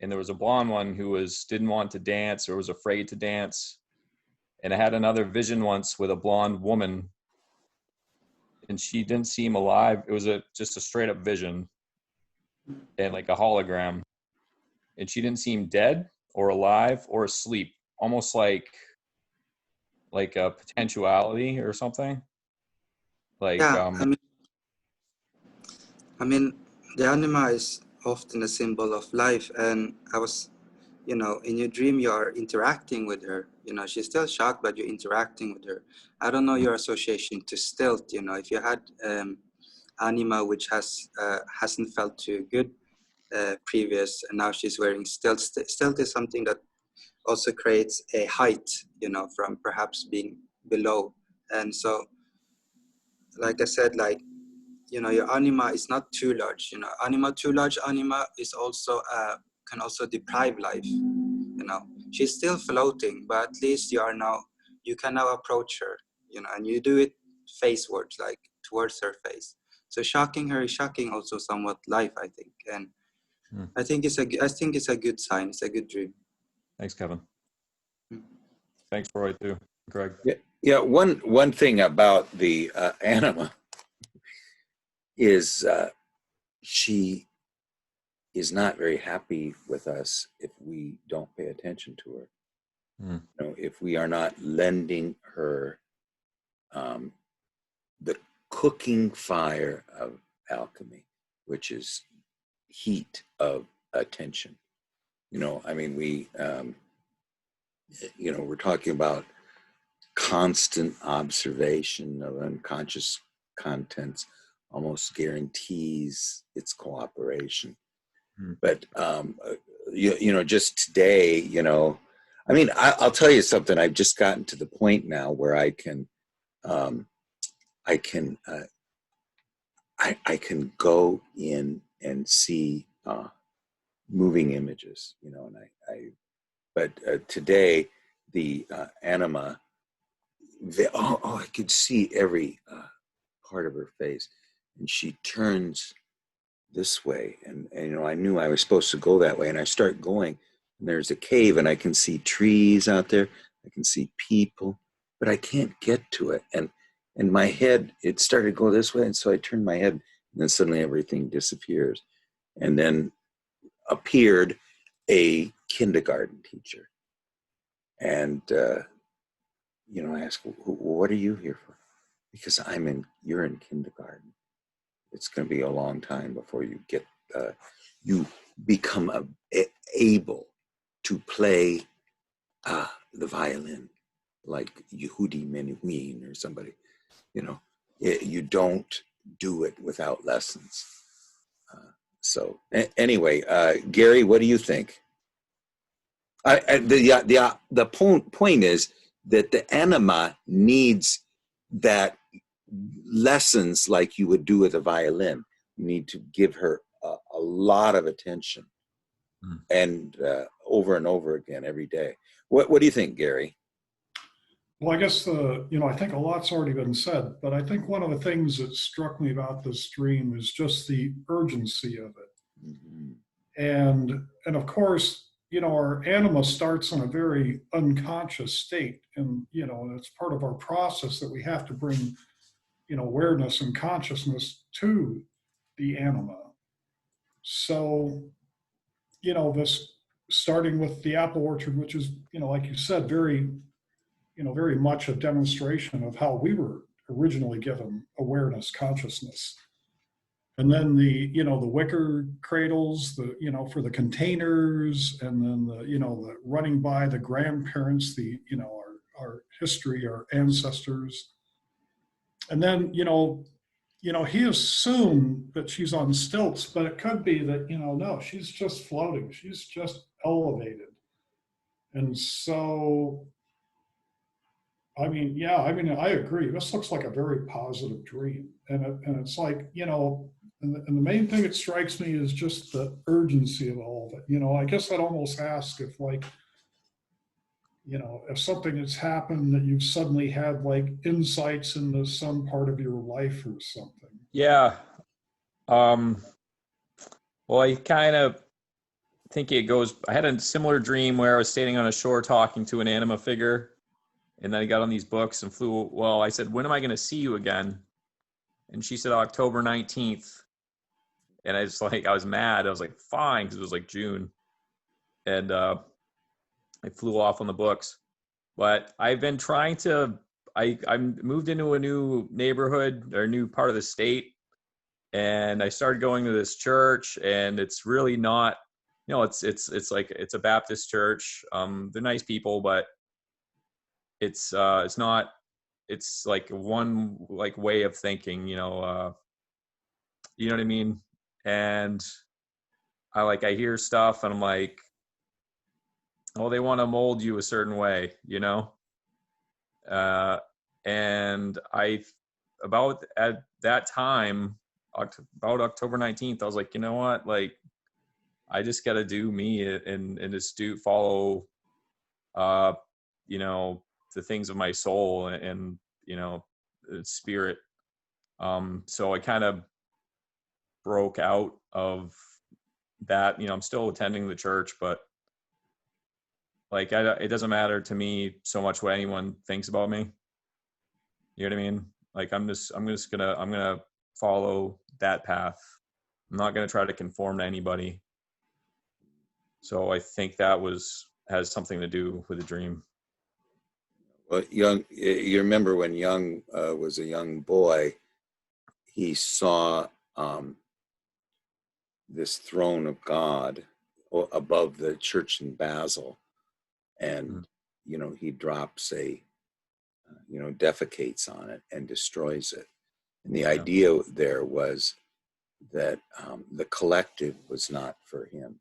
and there was a blonde one who didn't want to dance or was afraid to dance. And I had another vision once with a blonde woman, and she didn't seem alive. It was just a straight up vision and like a hologram, and she didn't seem dead or alive or asleep, almost like a potentiality or something. Like Yeah, I mean, the anima is often a symbol of life, and I was, you know, in your dream you are interacting with her. You know, she's still shocked, but you're interacting with her. I don't know your association to stealth. You know, if you had anima which hasn't felt too good, previous, and now she's wearing stilts. Stilt is something that also creates a height, you know, from perhaps being below. And so, like I said, like, you know, your anima is not too large. You know, anima too large anima is also can also deprive life. You know, she's still floating, but at least you can now approach her. You know, and you do it facewards, like towards her face. So shocking her is shocking also somewhat life, I think. And I think it's a good sign. It's a good dream. Thanks, Kevin. Mm. Thanks, Roy, too. Greg. Yeah. One thing about the anima is she is not very happy with us if we don't pay attention to her. You know, if we are not lending her the cooking fire of alchemy, which is heat of attention. You know, I mean, you know, we're talking about constant observation of unconscious contents almost guarantees its cooperation. But you know, just today, you know, I mean, I'll tell you something. I've just gotten to the point now where I can go in and see moving images, you know, and but today the anima, I could see every part of her face, and she turns this way, and you know, I knew I was supposed to go that way, and I start going, and there's a cave, and I can see trees out there, I can see people, but I can't get to it, and my head, it started to go this way, and so I turned my head, and then suddenly everything disappears, and then appeared a kindergarten teacher, and you know, I asked, what are you here for? Because you're in kindergarten. It's going to be a long time before you get, you become able to play the violin like Yehudi Menuhin or somebody. You know, you don't do it without lessons. So anyway, Gary, what do you think? The point is that the anima needs that lessons like you would do with a violin. You need to give her a lot of attention and over and over again every day. What do you think, Gary? Well, I guess you know, I think a lot's already been said, but I think one of the things that struck me about this dream is just the urgency of it. Mm-hmm. And of course, you know, our anima starts in a very unconscious state, and you know, and it's part of our process that we have to bring, you know, awareness and consciousness to the anima. So, you know, this starting with the apple orchard, which is, you know, like you said, very, you know, very much a demonstration of how we were originally given awareness, consciousness. And then the, you know, the wicker cradles, the, you know, for the containers, and then the, you know, the running by the grandparents, the, you know, our history, our ancestors. And then, you know, he assumed that she's on stilts, but it could be that, you know, no, she's just floating. She's just elevated. And so, I mean, yeah, I mean, I agree. This looks like a very positive dream. And it's like, you know, and the main thing that strikes me is just the urgency of all of it. You know, I guess I'd almost ask if, like, you know, if something has happened that you've suddenly had like insights into some part of your life or something. Yeah. Well, I kind of think it goes, I had a similar dream where I was standing on a shore talking to an anima figure, and then I got on these books and flew. Well, I said, when am I going to see you again? And she said, October 19th. And I was mad. I was like, fine, because it was like June. And I flew off on the books. But I've been trying to, I moved into a new neighborhood or a new part of the state. And I started going to this church, and it's really not, you know, it's like, it's a Baptist church. They're nice people, but it's not, it's like one like way of thinking, you know what I mean? And I hear stuff and I'm like, oh, they want to mold you a certain way, you know? And about at that time, about October 19th, I was like, you know what? Like, I just got to do me and just follow, you know, the things of my soul and you know, spirit. So I kind of broke out of that. You know, I'm still attending the church, but like, it doesn't matter to me so much what anyone thinks about me. You know what I mean? Like, I'm gonna follow that path. I'm not gonna try to conform to anybody. So I think that has something to do with the dream. Well, you remember when Young was a young boy, he saw this throne of God above the church in Basel, and you know, he drops defecates on it and destroys it. And the idea there was that the collective was not for him.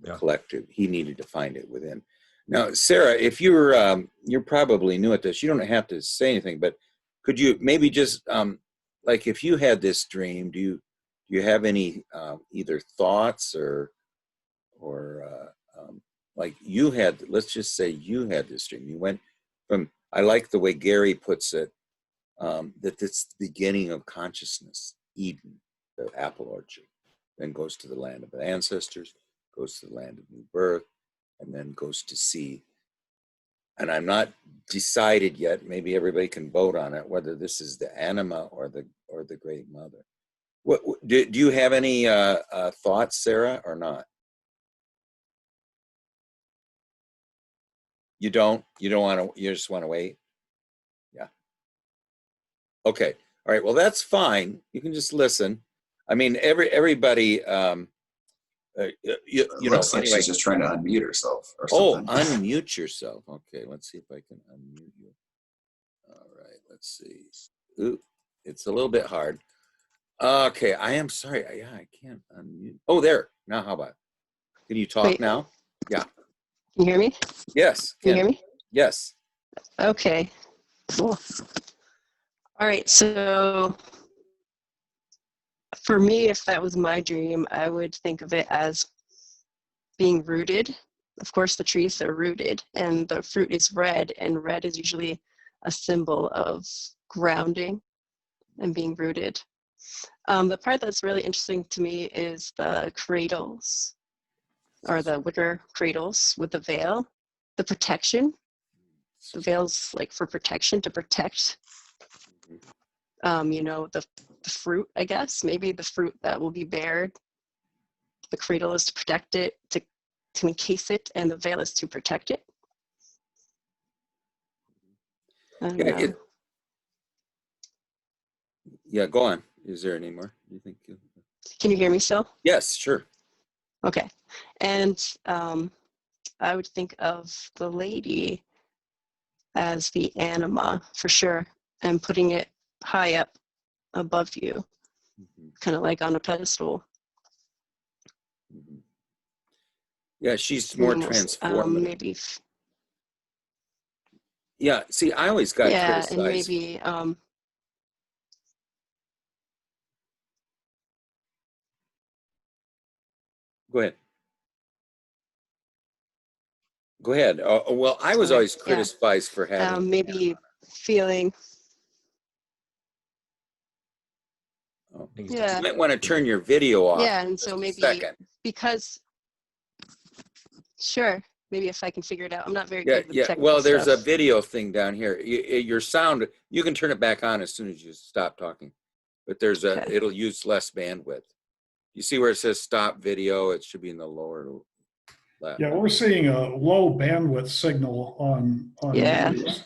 The collective, he needed to find it within. Now, Sarah, if you're probably new at this, you don't have to say anything, but could you maybe just like, if you had this dream, do you have any either thoughts or like, you had, let's just say you had this dream. You went from, I like the way Gary puts it, that it's the beginning of consciousness, Eden, the apple orchard, then goes to the land of the ancestors, goes to the land of new birth, and then goes to sea. And I'm not decided yet, maybe everybody can vote on it, whether this is the anima or the great mother. What do you have any thoughts, Sarah, or not? You don't want to, you just want to wait? Yeah. Okay. All right. Well, that's fine. You can just listen. I mean, everybody, you know, looks like anyway. she's just trying to unmute herself or something. Oh, unmute yourself. Okay, let's see if I can unmute you. All right, let's see. Ooh, it's a little bit hard. Okay, I am sorry. Yeah, I can't unmute. Oh, there. Now, how about? Can you talk Wait. now? Yeah. Can you hear me? Yes. Can you hear me? Yes. Okay, cool. All right, so for me, if that was my dream, I would think of it as being rooted. Of course, the trees are rooted and the fruit is red, and red is usually a symbol of grounding and being rooted. The part that's really interesting to me is the cradles, or the wicker cradles with the veil, the protection. The veil's like for protection, to protect, you know, the fruit, I guess. Maybe the fruit that will be bared. The cradle is to protect it, to encase it, and the veil is to protect it. I don't know. Yeah, go on. Is there any more? Do you think? Can you hear me still? Yes, sure. Okay. And I would think of the lady as the anima for sure, and putting it high up above you, kind of like on a pedestal. Yeah, she's more almost, transformative. maybe. Yeah, see, I always got criticized. And maybe Go ahead. Go ahead. Well, I was always criticized for having maybe feeling. Oh. Yeah. You might want to turn your video off. Yeah, and so maybe because, sure, maybe if I can figure it out. I'm not very good with technical Well, there's stuff. a video thing down here. Your sound, you can turn it back on as soon as you stop talking, but there's it'll use less bandwidth. You see where it says stop video? It should be in the lower left. Yeah, we're seeing a low bandwidth signal on videos.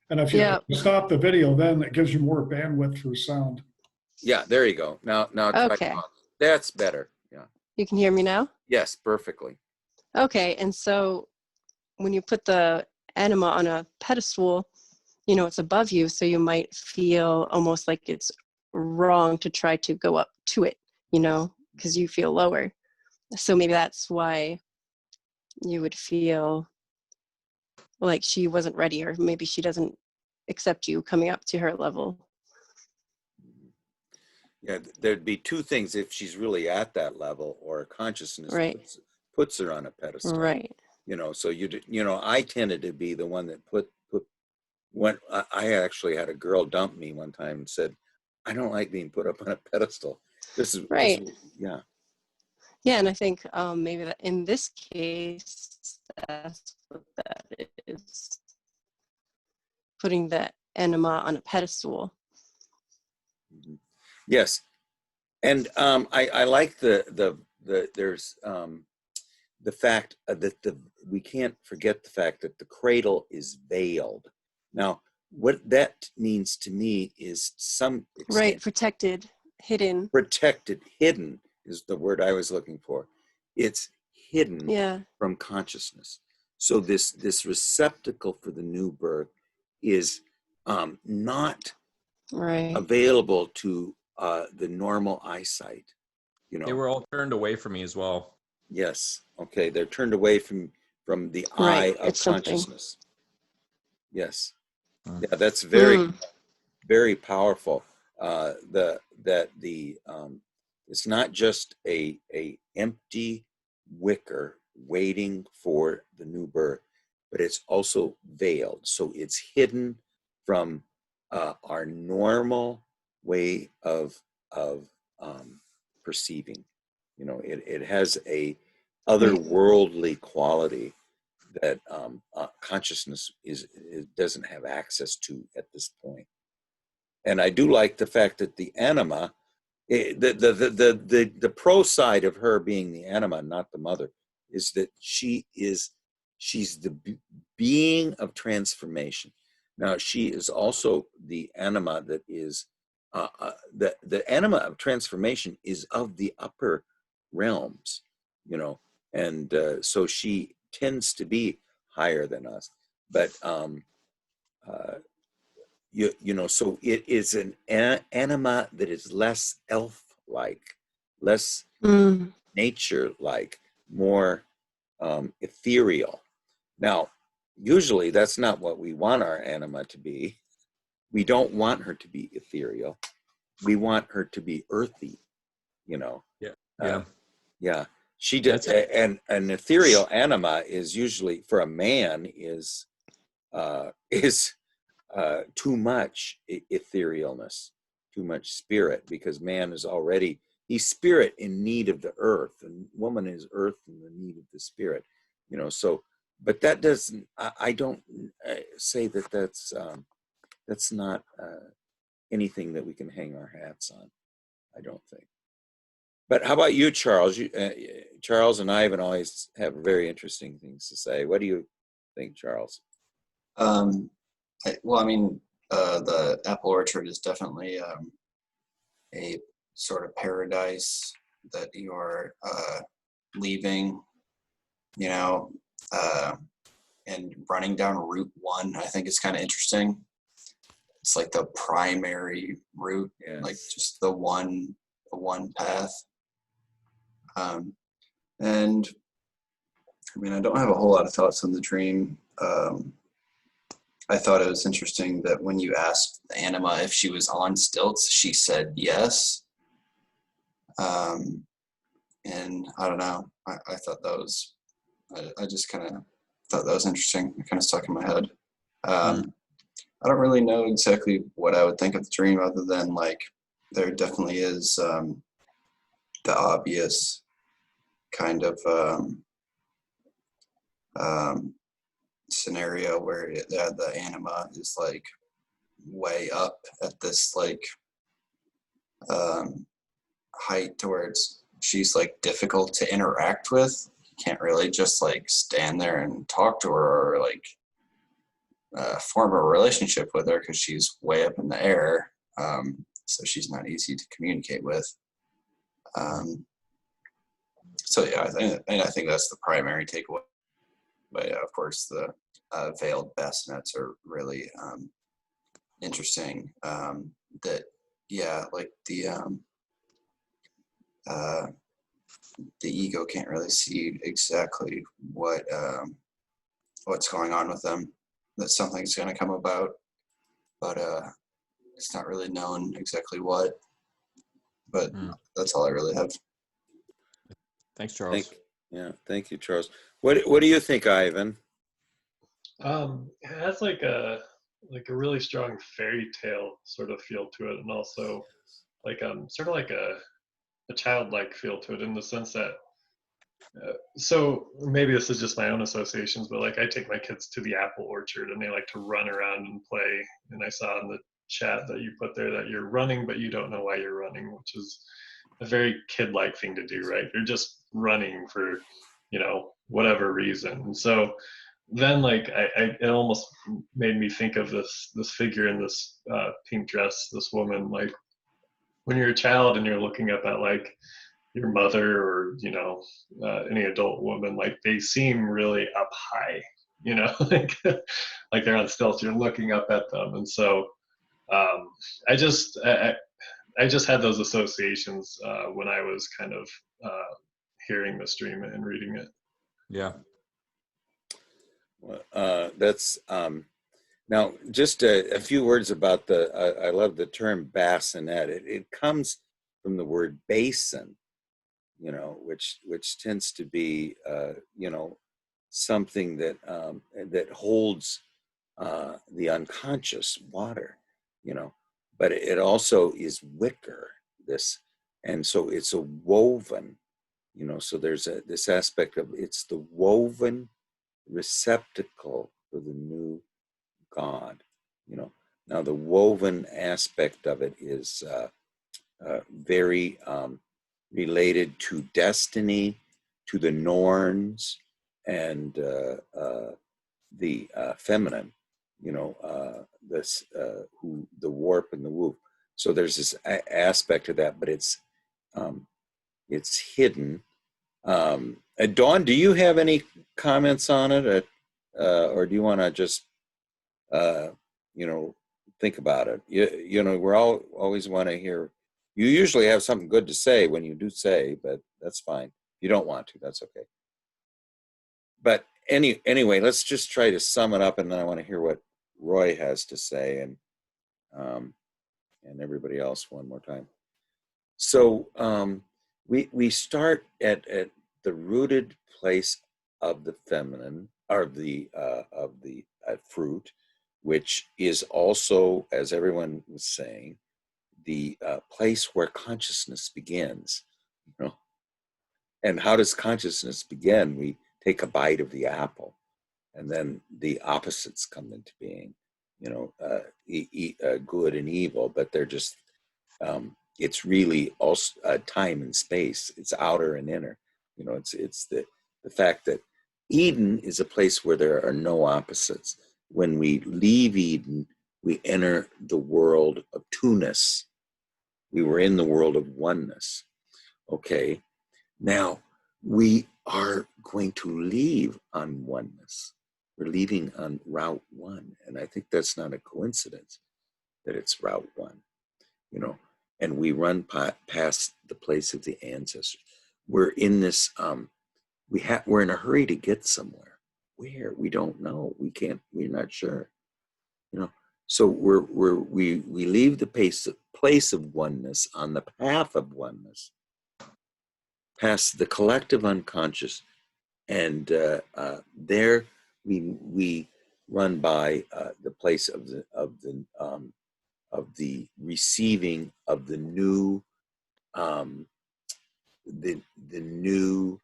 And if you stop the video, then it gives you more bandwidth through sound. Yeah, there you go. Now try talking. That's better. Yeah. You can hear me now? Yes, perfectly. Okay, and so when you put the anima on a pedestal, you know, it's above you, so you might feel almost like it's wrong to try to go up to it, you know, because you feel lower. So maybe that's why you would feel like she wasn't ready, or maybe she doesn't accept you coming up to her level. Yeah, there'd be two things: if she's really at that level, or consciousness Right. puts her on a pedestal. Right. So I tended to be the one that put when I actually had a girl dump me one time and said, "I don't like being put up on a pedestal." Right. Yeah. Yeah, and I think maybe that in this case, that's what that is, putting the enema on a pedestal. Mm-hmm. Yes, and I like the there's the fact that we can't forget the fact that the cradle is veiled. Now, what that means to me is some extent, right, protected, hidden. Protected, hidden is the word I was looking for. It's hidden from consciousness. So this receptacle for the new birth is not available to the normal eyesight. They were all turned away from me as well. Yes. Okay. They're turned away from the eye of consciousness. Yes. Yeah, that's very, very powerful. It's not just a empty wicker waiting for the new birth, but it's also veiled. So it's hidden from our normal way of perceiving. It has a otherworldly quality that consciousness doesn't have access to at this point. And I do like the fact that the anima, the pro side of her being the anima, not the mother, is that she's the being of transformation. Now she is also the anima that is the anima of transformation is of the upper realms, and so she tends to be higher than us, but so it is an anima that is less elf-like, less nature-like, more ethereal. Now, usually that's not what we want our anima to be. We don't want her to be ethereal. We want her to be earthy, Yeah. She did, and an ethereal anima is usually for a man is too much etherealness, too much spirit, because man is already, he's spirit in need of the earth, and woman is earth in the need of the spirit, so, but that doesn't, I don't say that that's not anything that we can hang our hats on, I don't think. But how about you, Charles? Charles and Ivan always have very interesting things to say. What do you think, Charles? The apple orchard is definitely a sort of paradise that you're leaving, and running down Route 1. I think it's kind of interesting. It's like the primary route, like just the one path. And I don't have a whole lot of thoughts on the dream. I thought it was interesting that when you asked Anima if she was on stilts, she said yes. And I don't know, I thought that was, I just kind of thought that was interesting. It kind of stuck in my head. I don't really know exactly what I would think of the dream, other than like there definitely is the obvious kind of scenario where the anima is like way up at this like height to where she's like difficult to interact with. You can't really just like stand there and talk to her, or like form a relationship with her, because she's way up in the air. So she's not easy to communicate with. So yeah, I think that's the primary takeaway. But yeah, of course, the veiled bassinets are really interesting. That, yeah, like the the ego can't really see exactly what's going on with them, that something's going to come about, but it's not really known exactly what. But that's all I really have. Thanks, Charles. Thank you, Charles. What do you think, Ivan? It has like a really strong fairy tale sort of feel to it, and also like sort of like a childlike feel to it, in the sense that so maybe this is just my own associations, but like I take my kids to the apple orchard and they like to run around and play. And I saw in the chat that you put there that you're running, but you don't know why you're running, which is a very kid-like thing to do, right? You're just running for, whatever reason. And so then like it almost made me think of this figure in this pink dress, this woman, like when you're a child and you're looking up at like your mother or any adult woman, like they seem really up high, like they're on stilts, you're looking up at them. And so I just had those associations when I was kind of hearing this dream and reading it. Yeah. That's now just a few words about I love the term bassinet. It comes from the word basin, which tends to be something that holds the unconscious water, but it also is wicker, and so it's a woven, so there's this aspect of it's the woven receptacle for the new God. Now the woven aspect of it is very related to destiny, to the Norns, and the feminine, the warp and the woof. So there's this aspect of that, but it's hidden. Dawn, do you have any comments on it, or do you want to just think about it? We're always want to hear. You usually have something good to say when you do say, but that's fine. If you don't want to, that's okay. But anyway, let's just try to sum it up, and then I want to hear what Roy has to say, and everybody else one more time. So we start at the rooted place of the feminine, or of the fruit, which is also, as everyone was saying, the place where consciousness begins. And how does consciousness begin? We take a bite of the apple, and then the opposites come into being. Good and evil, but they're just. It's really also time and space. It's outer and inner. It's the fact that Eden is a place where there are no opposites. When we leave Eden, we enter the world of two-ness. We were in the world of oneness. Okay, now we are going to leave on oneness. We're leaving on Route 1, and I think that's not a coincidence that it's Route 1. And we run past the place of the ancestors. We're in this. We're in a hurry to get somewhere. Where? We don't know. We can't. We're not sure. So we leave the place of oneness on the path of oneness, past the collective unconscious, and there we run by the place of the receiving of the new the new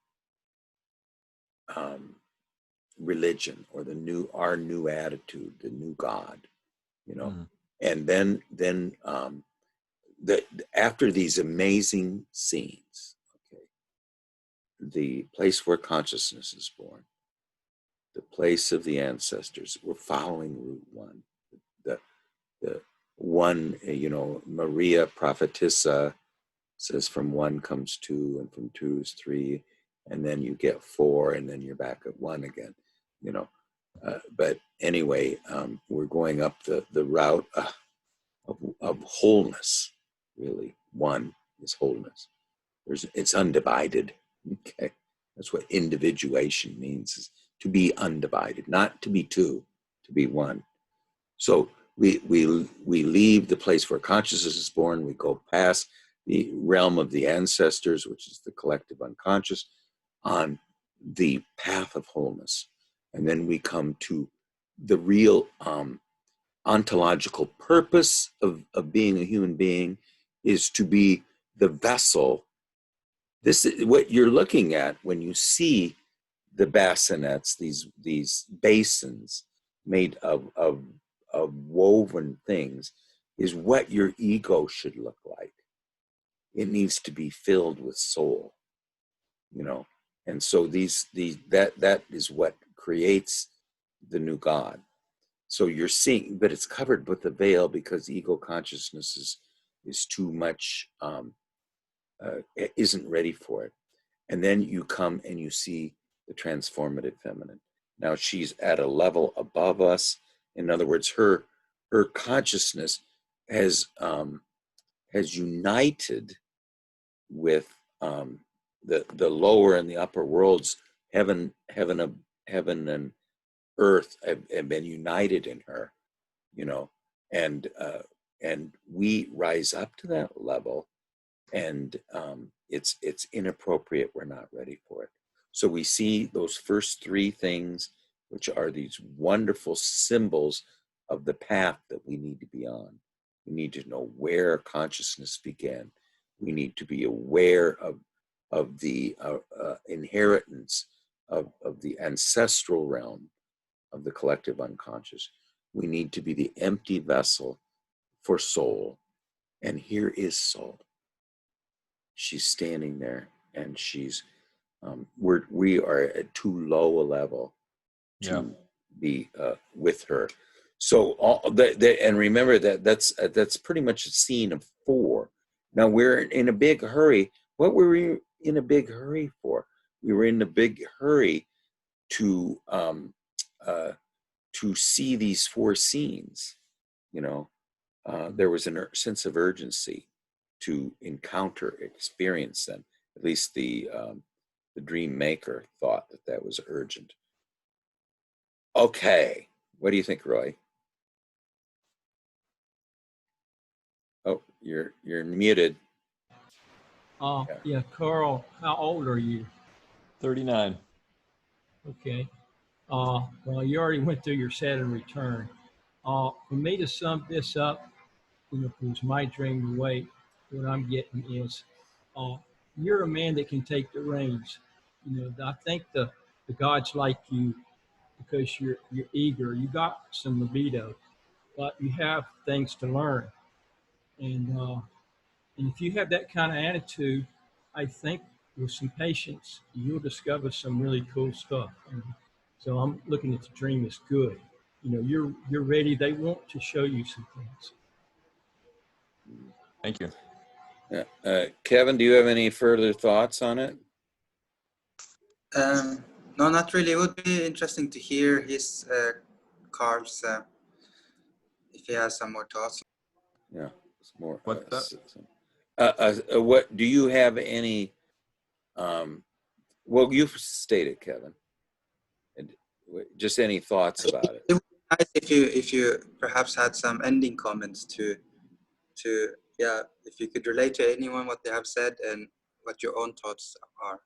religion, or our new attitude, the new God, and then after these amazing scenes, okay, the place where consciousness is born, the place of the ancestors, we're following Route 1, the one, Maria prophetessa says from 1 comes 2, and from 2 is 3, and then you get 4, and then you're back at 1 again, but anyway, we're going up the route of wholeness. Really, 1 is wholeness. It's undivided. Okay, that's what individuation means, is to be undivided, not to be two, to be one. So we leave the place where consciousness is born. We go past the realm of the ancestors, which is the collective unconscious, on the path of wholeness, and then we come to the real ontological purpose of being a human being, is to be the vessel. This is what you're looking at when you see the bassinets, these basins made of woven things, is what your ego should look like. It needs to be filled with soul, you know. And so that is what creates the new God. So you're seeing, but it's covered with a veil because ego consciousness is too much, isn't ready for it. And then you come and you see the transformative feminine. Now she's at a level above us. In other words, her consciousness has united with the lower and the upper worlds. Heaven and earth have been united in her, you know, and we rise up to that level, and it's inappropriate. We're not ready for it. So we see those first three things, which are these wonderful symbols of the path that we need to be on. We need to know where consciousness began. We need to be aware of the inheritance of the ancestral realm of the collective unconscious. We need to be the empty vessel for soul. And here is soul. She's standing there, and she's we are at too low a level to be with her. So and remember that that's pretty much a scene of 4. Now we're in a big hurry. What were we in a big hurry for? We were in a big hurry to see these 4 scenes. You know, there was a sense of urgency to encounter, experience them. At least the dream maker thought that was urgent. Okay, what do you think, Roy? Oh, you're muted. Yeah, Carl, how old are you? 39. Okay. Well, you already went through your Saturn return. For me to sum this up, you know, because my dream away, what I'm getting is, you're a man that can take the reins. You know, I think the gods like you because you're eager. You got some libido, but you have things to learn. And if you have that kind of attitude, I think with some patience, you'll discover some really cool stuff. And so I'm looking at the dream as good. You know, you're ready. They want to show you some things. Thank you. Kevin, do you have any further thoughts on it? No, not really. It would be interesting to hear his Carl's if he has some more thoughts. Yeah, it's more. What What do you have any? Well, you've stated, Kevin. And just any thoughts about it? It would be nice if you perhaps had some ending comments to yeah, if you could relate to anyone what they have said and what your own thoughts are.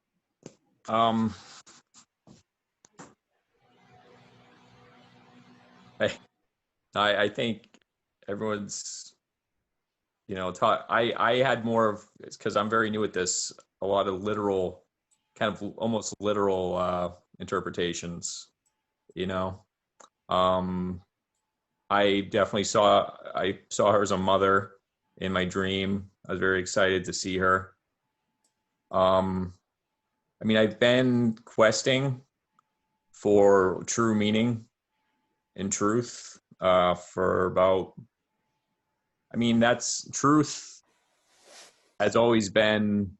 I think everyone's, you know, taught. I had more of, because I'm very new at this, a lot of literal, kind of almost literal interpretations. You know, I definitely saw her as a mother in my dream. I was very excited to see her. I mean, I've been questing for true meaning and truth for about, I mean, that's truth has always been,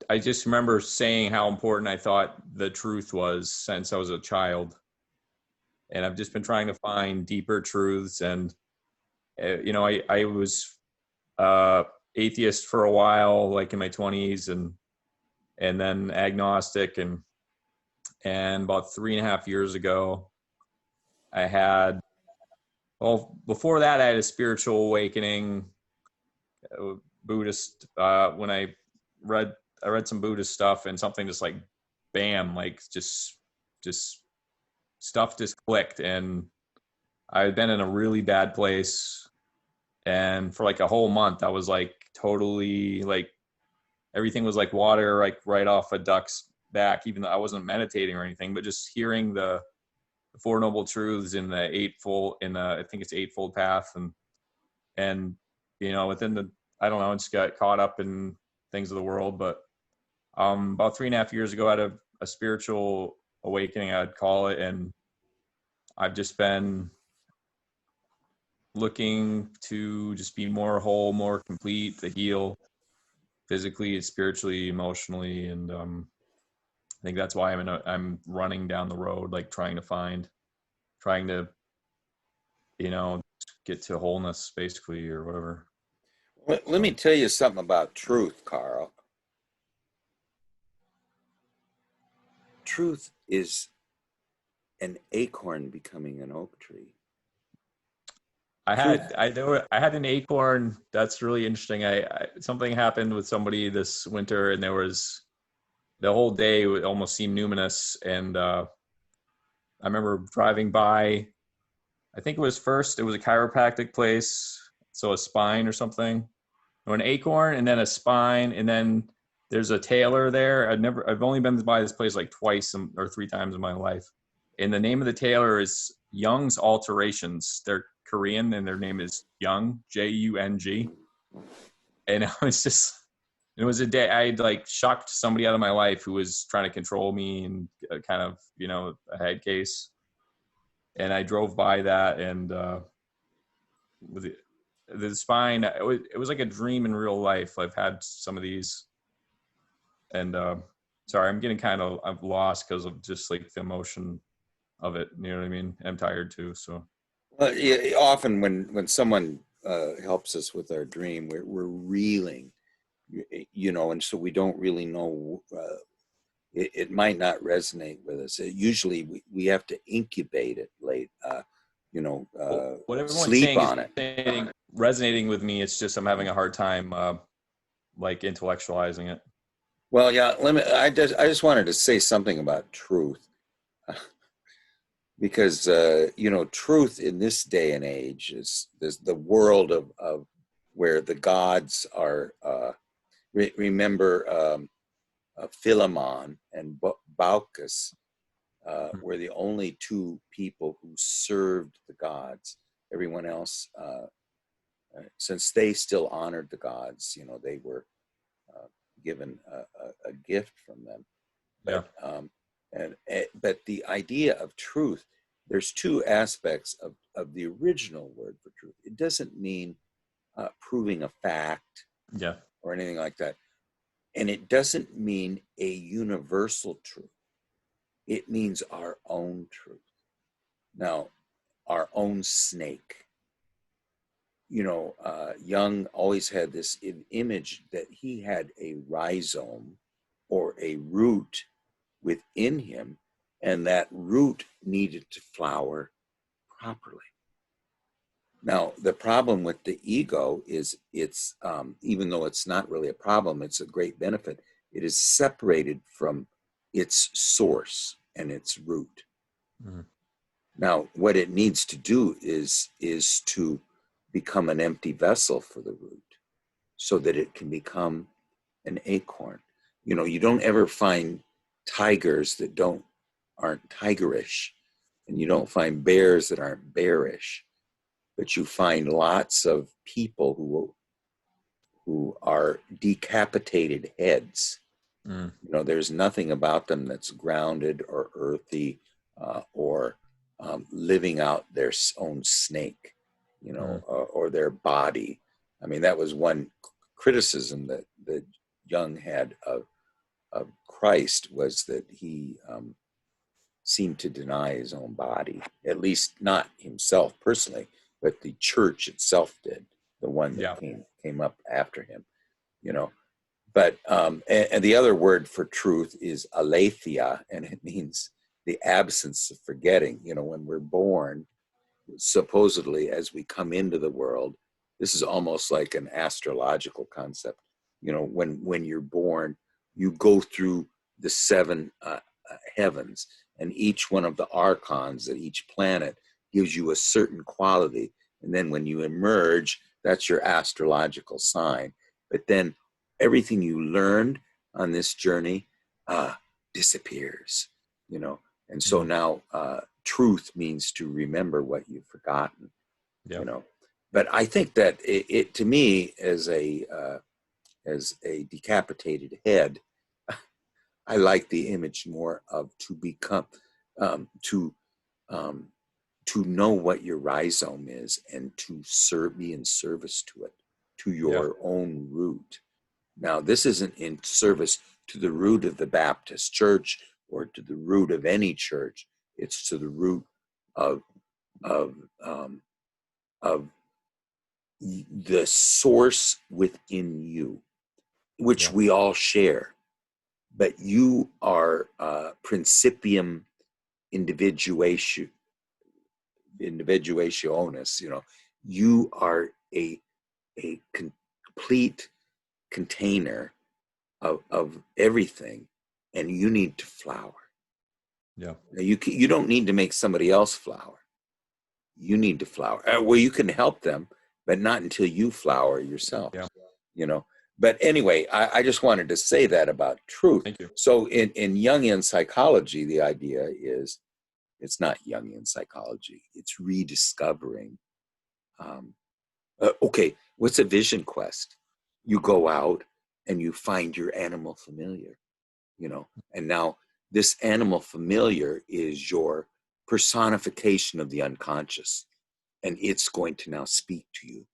I just remember saying how important I thought the truth was since I was a child. And I've just been trying to find deeper truths. And, you know, I was atheist for a while, like in my 20s. And and then agnostic, and about 3.5 years ago, I had, well, before that, I had a spiritual awakening, Buddhist, when I read some Buddhist stuff, and something just like, bam, like just stuff just clicked, and I had been in a really bad place, and for like a whole month, I was like totally like, everything was like water, like right off a duck's back, even though I wasn't meditating or anything, but just hearing the Four Noble Truths in the I think it's Eightfold Path, and within the, I don't know, just got caught up in things of the world. But about 3.5 years ago, I had a spiritual awakening, I'd call it, and I've just been looking to just be more whole, more complete, to heal physically, spiritually, emotionally, and I think that's why I'm running down the road, like trying to get to wholeness, basically, or whatever. Let me tell you something about truth, Carl. Truth is an acorn becoming an oak tree. I had an acorn. That's really interesting. Something happened with somebody this winter, and there was, the whole day it almost seemed numinous. And I remember driving by, I think it was a chiropractic place, so a spine or something, or an acorn, and then a spine, and then there's a tailor there. I've only been by this place like twice or 3 times in my life. And the name of the tailor is Young's Alterations. They're Korean, and their name is Young, Jung. And it was a day I had like shocked somebody out of my life who was trying to control me, and kind of, a head case. And I drove by that, and with the spine, it was like a dream in real life. I've had some of these, and sorry, I'm getting kind of, I'm lost because of just like the emotion of it. You know what I mean? I'm tired too, so. Well, yeah, often when someone helps us with our dream, we're reeling, and so we don't really know. It might not resonate with us. Usually, we have to incubate it late. What everyone's sleep saying on is resonating with me. It's just I'm having a hard time like intellectualizing it. Well, yeah. I just wanted to say something about truth, because truth in this day and age is the world of where the gods are. Remember, Philemon and Baucis were the only 2 people who served the gods. Everyone else, since they still honored the gods, they were given a gift from them. But, but the idea of truth, there's 2 aspects of the original word for truth. It doesn't mean proving a fact, or anything like that. And it doesn't mean a universal truth. It means our own truth. Now, our own snake. Jung always had this image that he had a rhizome, or a root within him, and that root needed to flower properly. Now, the problem with the ego is it's, even though it's not really a problem, it's a great benefit. It is separated from its source and its root. Mm-hmm. Now, what it needs to do is to become an empty vessel for the root, so that it can become an acorn. You don't ever find tigers that aren't tigerish, and you don't find bears that aren't bearish. But you find lots of people who are decapitated heads. Mm. There's nothing about them that's grounded or earthy, or living out their own snake, or their body. I mean, that was one criticism that Jung had of Christ, was that he seemed to deny his own body, at least not himself personally, but the church itself did, the one that came up after him, And the other word for truth is aletheia, and it means the absence of forgetting. You know, when we're born, supposedly as we come into the world, this is almost like an astrological concept. You know, when you're born, you go through the seven heavens, and each one of the archons at each planet gives you a certain quality. And then when you emerge, that's your astrological sign. But then everything you learned on this journey disappears, you know. And so now truth means to remember what you've forgotten, you know. But I think that it to me, as a decapitated head, I like the image more of to become, to know what your rhizome is, and to be in service to it, to your own root. Now, this isn't in service to the root of the Baptist church or to the root of any church. It's to the root of the source within you, which we all share. But you are principium individuationis, you know. You are a complete container of everything, and you need to flower. Now, you don't need to make somebody else flower. You need to flower. Well, you can help them, but not until you flower yourself. You know. But anyway, I just wanted to say that about truth. Thank you. So in Jungian psychology, the idea is, it's not Jungian psychology. It's rediscovering. Okay, what's a vision quest? You go out and you find your animal familiar, you know, and now this animal familiar is your personification of the unconscious, and it's going to now speak to you.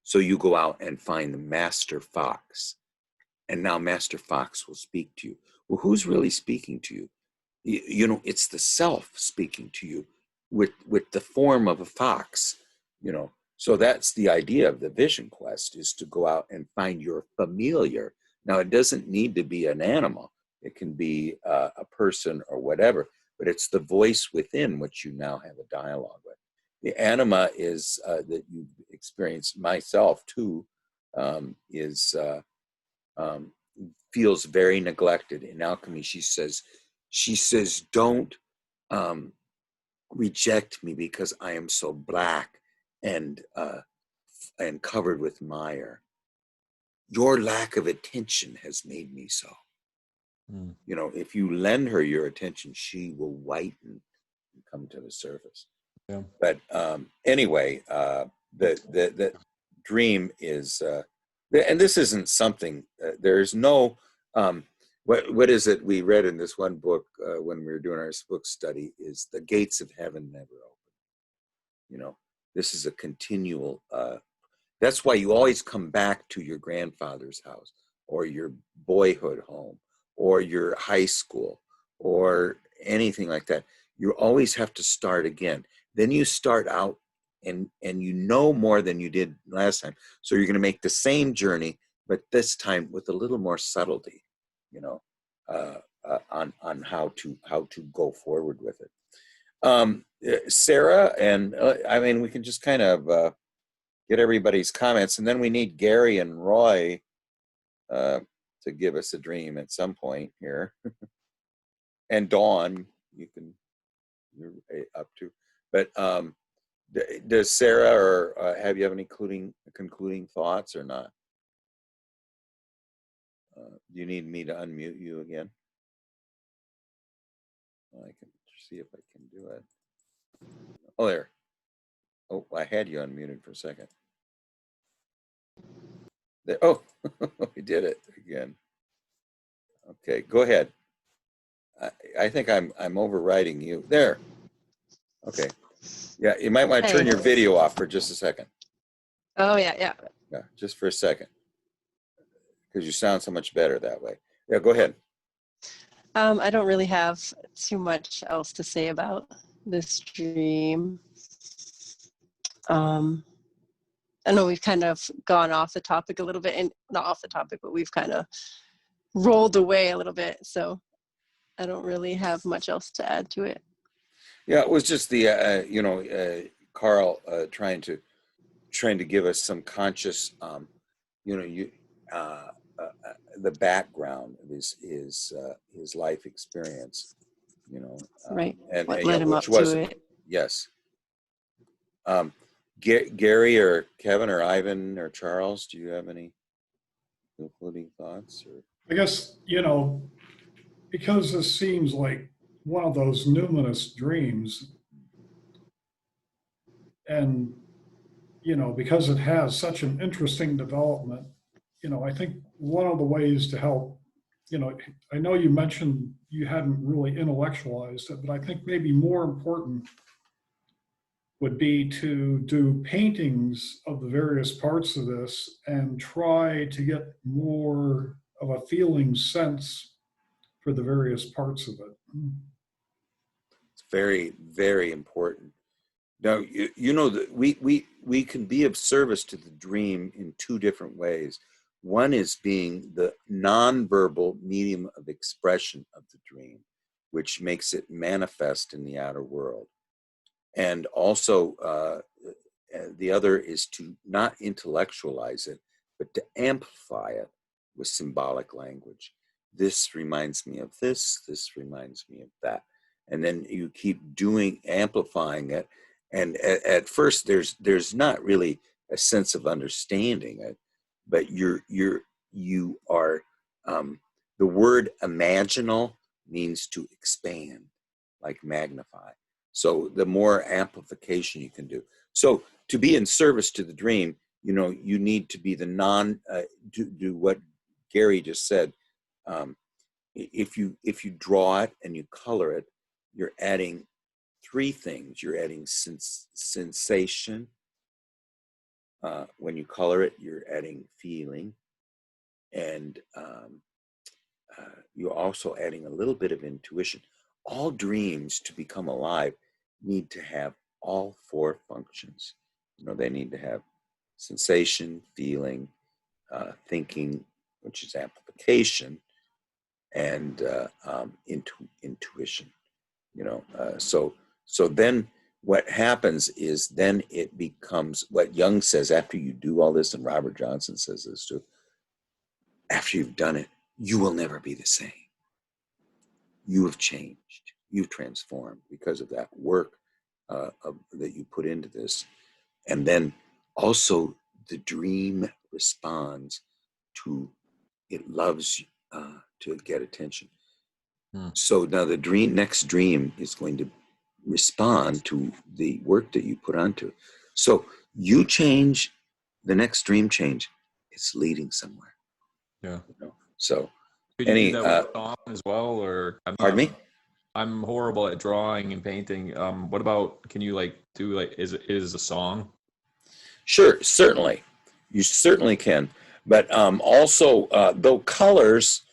So you go out and find the master fox, and now Master Fox will speak to you. Well, who's really speaking to you? You know, it's the self speaking to you with the form of a fox, you know. So that's the idea of the vision quest, is to go out and find your familiar. Now, it doesn't need to be an animal. It can be a person or whatever, but it's the voice within which you now have a dialogue with. The anima is that you've experienced, myself too, is feels very neglected. In alchemy, she says, don't reject me because I am so black and covered with mire. Your lack of attention has made me so. You know, if you lend her your attention, she will whiten and come to the surface. But anyway, the dream is, and this isn't something. There's no. What is it we read in this one book when we were doing our book study, is the gates of heaven never open. You know, this is a continual. That's why you always come back to your grandfather's house, or your boyhood home, or your high school, or anything like that. You always have to start again. Then you start out and you know more than you did last time. So you're going to make the same journey, but this time with a little more subtlety, you know, on how to go forward with it. Sarah, and I mean, we can just kind of get everybody's comments, and then we need Gary and Roy to give us a dream at some point here. And Dawn, you're up to. But does Sarah or have you any concluding thoughts or not? Do you need me to unmute you again? Well, I can see if I can do it. Oh, there. Oh, I had you unmuted for a second. There. Oh, we did it again. Okay, go ahead. I think I'm overriding you. There. Okay. Yeah, you might want to turn your video off for just a second. Oh, yeah. Yeah, just for a second. Because you sound so much better that way. Yeah, go ahead. I don't really have too much else to say about this dream. I know we've kind of gone off the topic a little bit, and not off the topic, but we've kind of rolled away a little bit. So I don't really have much else to add to it. Yeah, it was just the Carl trying to give us some conscious, the background of his life experience, Right. and What led him which up was to it. yes. Gary or Kevin or Ivan or Charles, do you have any concluding thoughts? Or I guess, because this seems like one of those numinous dreams, and, because it has such an interesting development, I think one of the ways to help, I know you mentioned you hadn't really intellectualized it, but I think maybe more important would be to do paintings of the various parts of this and try to get more of a feeling sense for the various parts of it. it's very, very important. Now, you know that we can be of service to the dream in two different ways. One is being the nonverbal medium of expression of the dream, which makes it manifest in the outer world. And also, the other is to not intellectualize it, but to amplify it with symbolic language. This reminds me of this reminds me of that. And then you keep amplifying it. And at first, there's not really a sense of understanding it, but you are, the word imaginal means to expand, like magnify. So the more amplification you can do. So to be in service to the dream, you need to be the do what Gary just said. If you draw it and you color it, you're adding three things. You're adding sensation. When you color it, you're adding feeling, and you're also adding a little bit of intuition. All dreams, to become alive, need to have all four functions. They need to have sensation, feeling, thinking, which is amplification, and intuition. So then what happens is then it becomes what Jung says after you do all this, and Robert Johnson says this too. After you've done it, you will never be the same. You have changed. You've transformed because of that work that you put into this. And then also the dream responds to, it loves to get attention. So now the next dream is going to respond to the work that you put onto it. So you change, the next dream change, it's leading somewhere. Yeah. So could you do that with a song as well, or pardon me? I'm horrible at drawing and painting. What about, can you do is a song? Sure, certainly. You certainly can. But also, though colors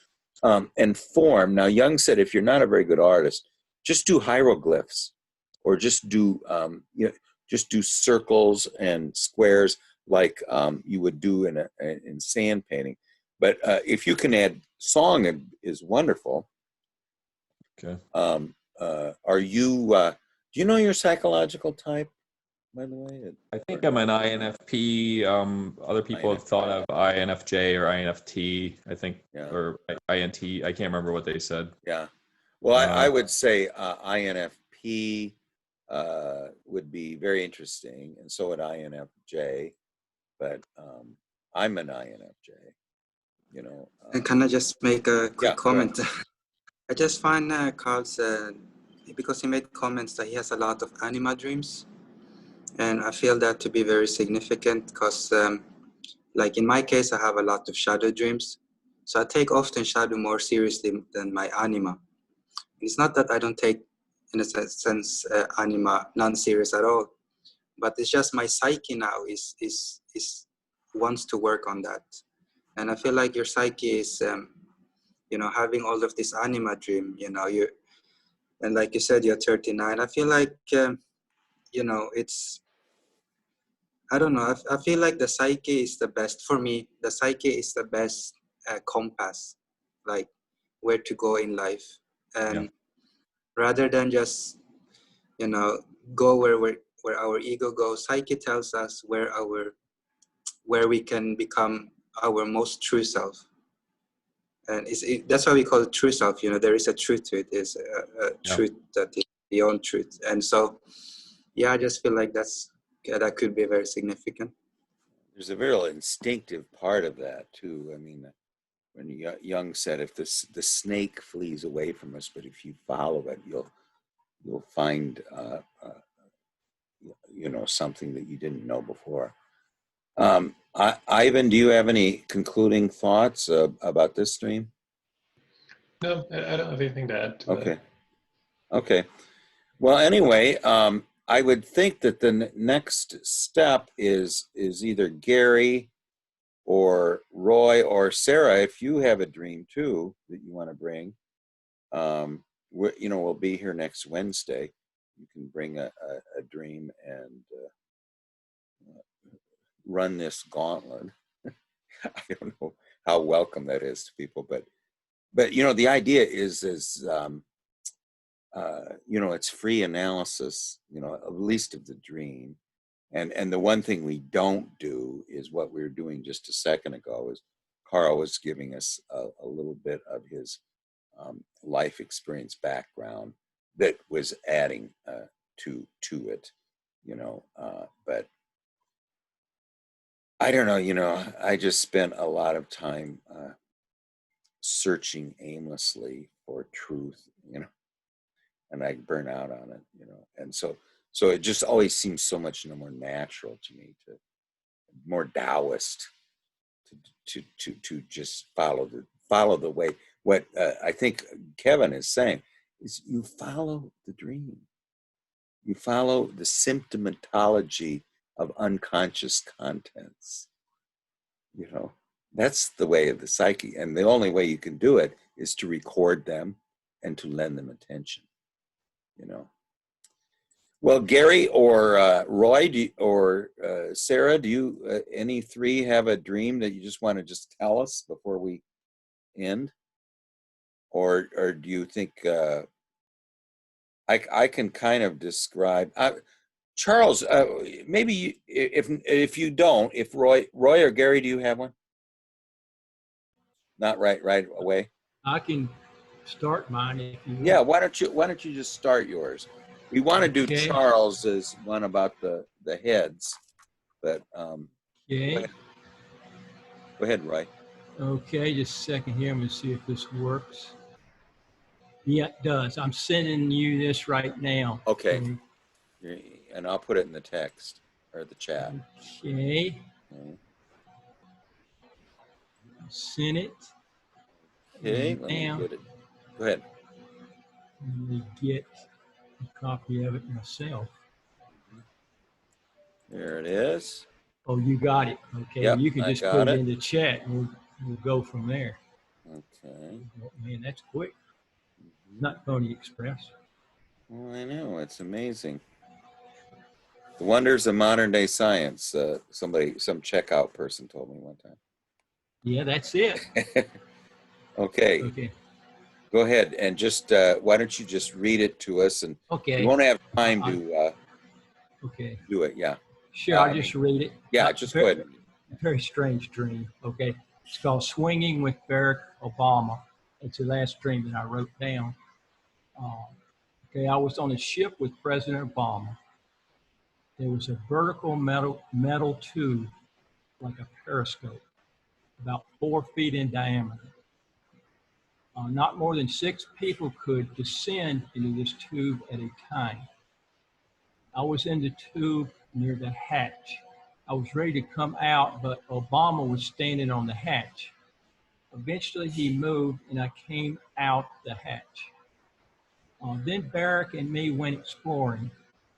and form, now Jung said if you're not a very good artist, just do hieroglyphs, or just do circles and squares like you would do in sand painting. But if you can add song, it is wonderful. Okay. Are you? Do you know your psychological type, by the way? I think I'm an INFP. Other people have thought of INFJ or INFT, I think, or INT. I can't remember what they said. Yeah. Well, I would say INFP would be very interesting, and so would INFJ. But I'm an INFJ. And can I just make a quick comment? I just find Carl's, because he made comments that he has a lot of anima dreams. And I feel that to be very significant because, like in my case, I have a lot of shadow dreams. So I take often shadow more seriously than my anima. It's not that I don't take, in a sense, anima non-serious at all, but it's just my psyche now is wants to work on that. And I feel like your psyche is, having all of this anima dream, and like you said, you're 39. I feel like, I don't know. I feel like the psyche is the best for me. The psyche is the best compass, like where to go in life, and rather than just go where our ego goes. Psyche tells us where we can become our most true self, and that's why we call it true self. There is a truth to it. It's a truth that is beyond truth, and so I just feel like that could be very significant. There's a very instinctive part of that too. I mean, when Jung said, if the snake flees away from us, but if you follow it, you'll find something that you didn't know before. Ivan, do you have any concluding thoughts about this stream? No, I don't have anything to add to that. Okay. Well, anyway, I would think that the next step is either Gary or Roy or Sarah, if you have a dream too that you want to bring. We'll be here next Wednesday. You can bring a dream and run this gauntlet. I don't know how welcome that is to people, but the idea is it's free analysis, at least of the dream. And the one thing we don't do is what we were doing just a second ago, is Carl was giving us a little bit of his life experience background that was adding to it, but I don't know, I just spent a lot of time searching aimlessly for truth, and I burn out on it, and so it just always seems so much more natural to me, more Taoist, to just follow the way. What I think Kevin is saying is, you follow the dream, you follow the symptomatology of unconscious contents. That's the way of the psyche, and the only way you can do it is to record them and to lend them attention. Well, Gary or Roy or Sarah, do you any three have a dream that you just want to just tell us before we end, or do you think I can kind of describe? Charles, maybe if you don't, if Roy or Gary, do you have one? Not right away. I can start mine if you want. Yeah, why don't you just start yours? We want to do Charles's one about the heads, but okay. Go ahead, Roy. Okay, just a second here. I'm going to see if this works. Yeah, it does. I'm sending you this right now. Okay. And I'll put it in the text or the chat. Okay. Send it. Okay, let me get it. Go ahead. Let me get a copy of it myself. There it is. Oh, you got it. Okay, yep, you can just put it in the chat and we'll go from there. Okay. Oh, man, that's quick. Not Pony Express. Well, I know, it's amazing. The wonders of modern day science. Some checkout person told me one time. Yeah, that's it. Okay. Go ahead and just why don't you just read it to us, and okay. We won't have time to do it. Yeah. Sure, I'll just read it. Yeah, just go ahead. Very strange dream. Okay, it's called "Swinging with Barack Obama." It's the last dream that I wrote down. Okay, I was on a ship with President Obama. There was a vertical metal tube, like a periscope, about 4 feet in diameter. Not more than 6 people could descend into this tube at a time. I was in the tube near the hatch. I was ready to come out, but Obama was standing on the hatch. Eventually he moved and I came out the hatch. Then Barack and me went exploring.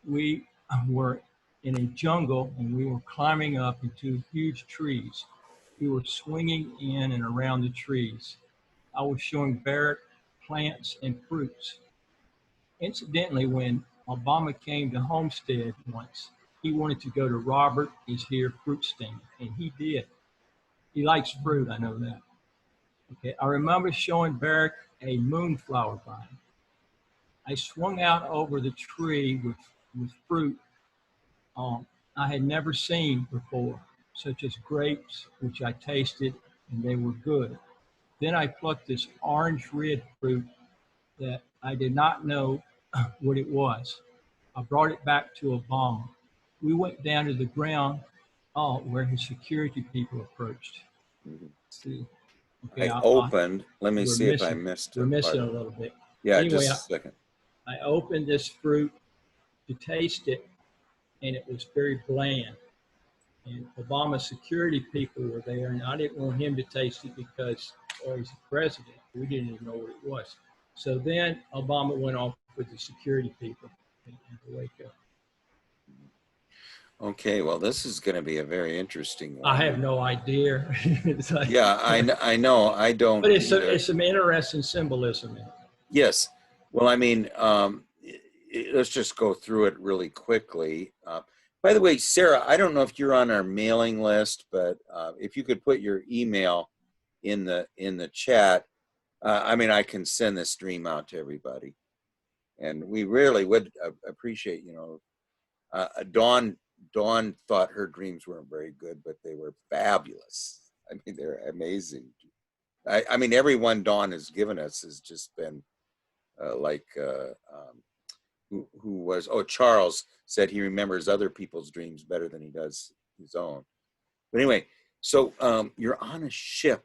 We were in a jungle and we were climbing up into huge trees. We were swinging in and around the trees. I was showing Barack plants and fruits. Incidentally, when Obama came to Homestead once, he wanted to go to Robert is Here fruit stand, and he did. He likes fruit, I know that. Okay, I remember showing Barrick a moonflower vine. I swung out over the tree with fruit I had never seen before, such as grapes, which I tasted, and they were good. Then I plucked this orange red fruit that I did not know what it was. I brought it back to Obama. We went down to the ground where his security people approached. Mhm. See, okay, I opened, let me we're see if I missing, missed we're a missing a part. little bit. Yeah, Anyway, just a second. I opened this fruit to taste it, and it was very bland. And Obama's security people were there, and I didn't want him to taste it because, oh, he's the president. We didn't even know what it was. So then Obama went off with the security people and the wake up. Okay, well, this is going to be a very interesting one. I have no idea. It's like, Yeah, I know. I don't but it's either. some interesting symbolism in it. Yes. Well, I mean, let's just go through it really quickly. By the way, Sarah, I don't know if you're on our mailing list, but if you could put your email in the chat, I mean, I can send this stream out to everybody, and we really would appreciate. Dawn thought her dreams weren't very good, but they were fabulous. I mean, they're amazing. I mean, everyone Dawn has given us has just been who was, Charles said he remembers other people's dreams better than he does his own. But anyway, so you're on a ship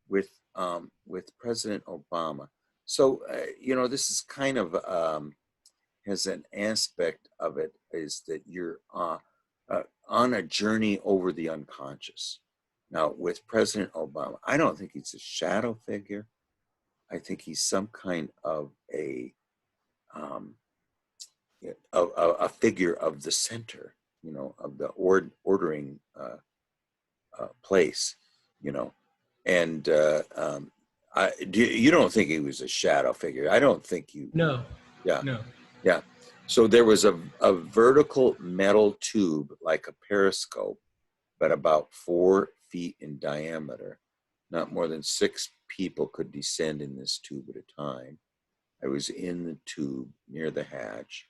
with President Obama. So this is kind of has an aspect of it is that you're on a journey over the unconscious. Now, with President Obama, I don't think he's a shadow figure. I think he's some kind of a figure of the center, of the ordering place, and you don't think he was a shadow figure? I don't think you. No. Yeah. No. Yeah. So there was a vertical metal tube like a periscope, but about 4 feet in diameter. Not more than 6 people could descend in this tube at a time. I was in the tube near the hatch.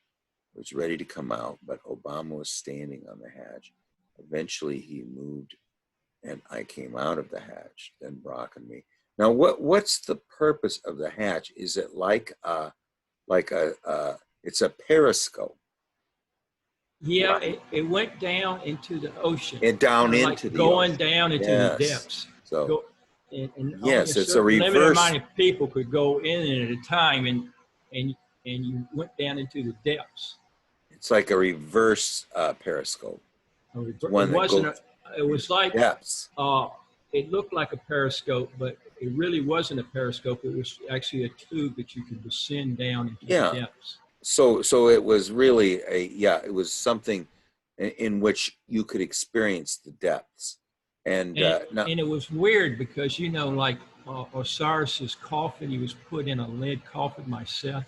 I was ready to come out, but Obama was standing on the hatch. Eventually he moved and I came out of the hatch, then Brock and me. Now, what's the purpose of the hatch? Is it it's a periscope? Yeah, it went down into the ocean. And down Kinda into like the going ocean. down into the depths. So And yes, only it's a limited reverse. amount of people could go in it at a time, and you went down into the depths. It's like a reverse periscope. It One that wasn't. goes It was like depths. it looked like a periscope, but it really wasn't a periscope. It was actually a tube that you could descend down into the depths. So it was really it was something in which you could experience the depths. And it was weird because, like Osiris's coffin, he was put in a lead coffin myself.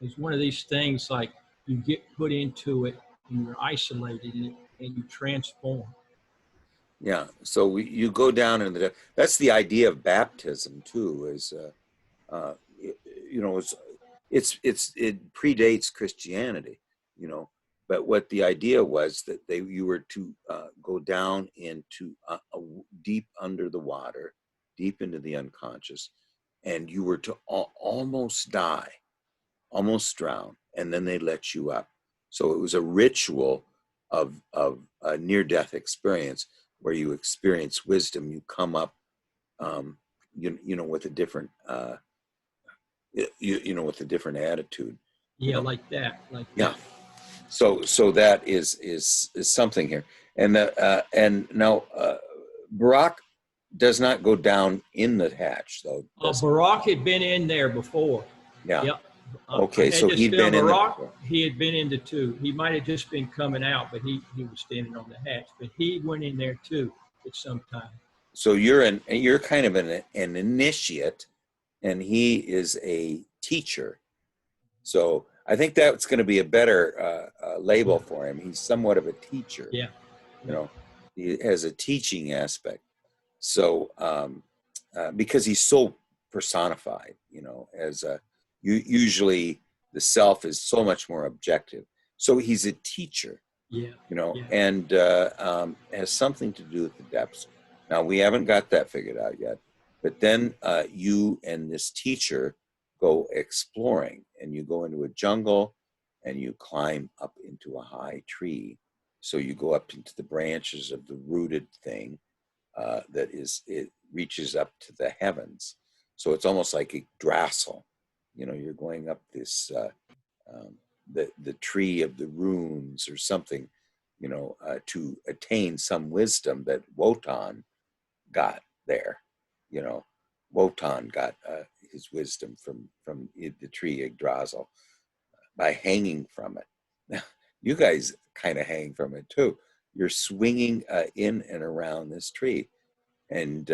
It's one of these things like you get put into it and you're isolated in it and you transform. Yeah, so you go down in the depth. That's the idea of baptism too. It predates Christianity, but what the idea was that you were to go down into deep under the water, deep into the unconscious, and you were to almost die, almost drown, and then they let you up. So it was a ritual of a near-death experience where you experience wisdom. You come up, with a different, with a different attitude. Yeah, like that. That. So that is something here, and now Barack does not go down in the hatch though. Barack had been in there before. Yeah. Yep. Okay, so he'd been in Barack, he had been in the tube. He might have just been coming out, but he was standing on the hatch. But he went in there too at some time. So you're kind of an initiate, and he is a teacher. So I think that's going to be a better label for him. He's somewhat of a teacher. Yeah. You know, he has a teaching aspect. So because he's so personified, you know, as usually the self is so much more objective. So he's a teacher. Yeah. You know, Yeah. and has something to do with the depths. Now, we haven't got that figured out yet, but then you and this teacher go exploring, and you go into a jungle, and you climb up into a high tree. So you go up into the branches of the rooted thing it reaches up to the heavens. So it's almost like a drassel. You know, you're going up this, the tree of the runes or something, you know, to attain some wisdom that Wotan got there. You know, Wotan got his wisdom from the tree Yggdrasil by hanging from it. Now, you guys kind of hang from it too. You're swinging in and around this tree, and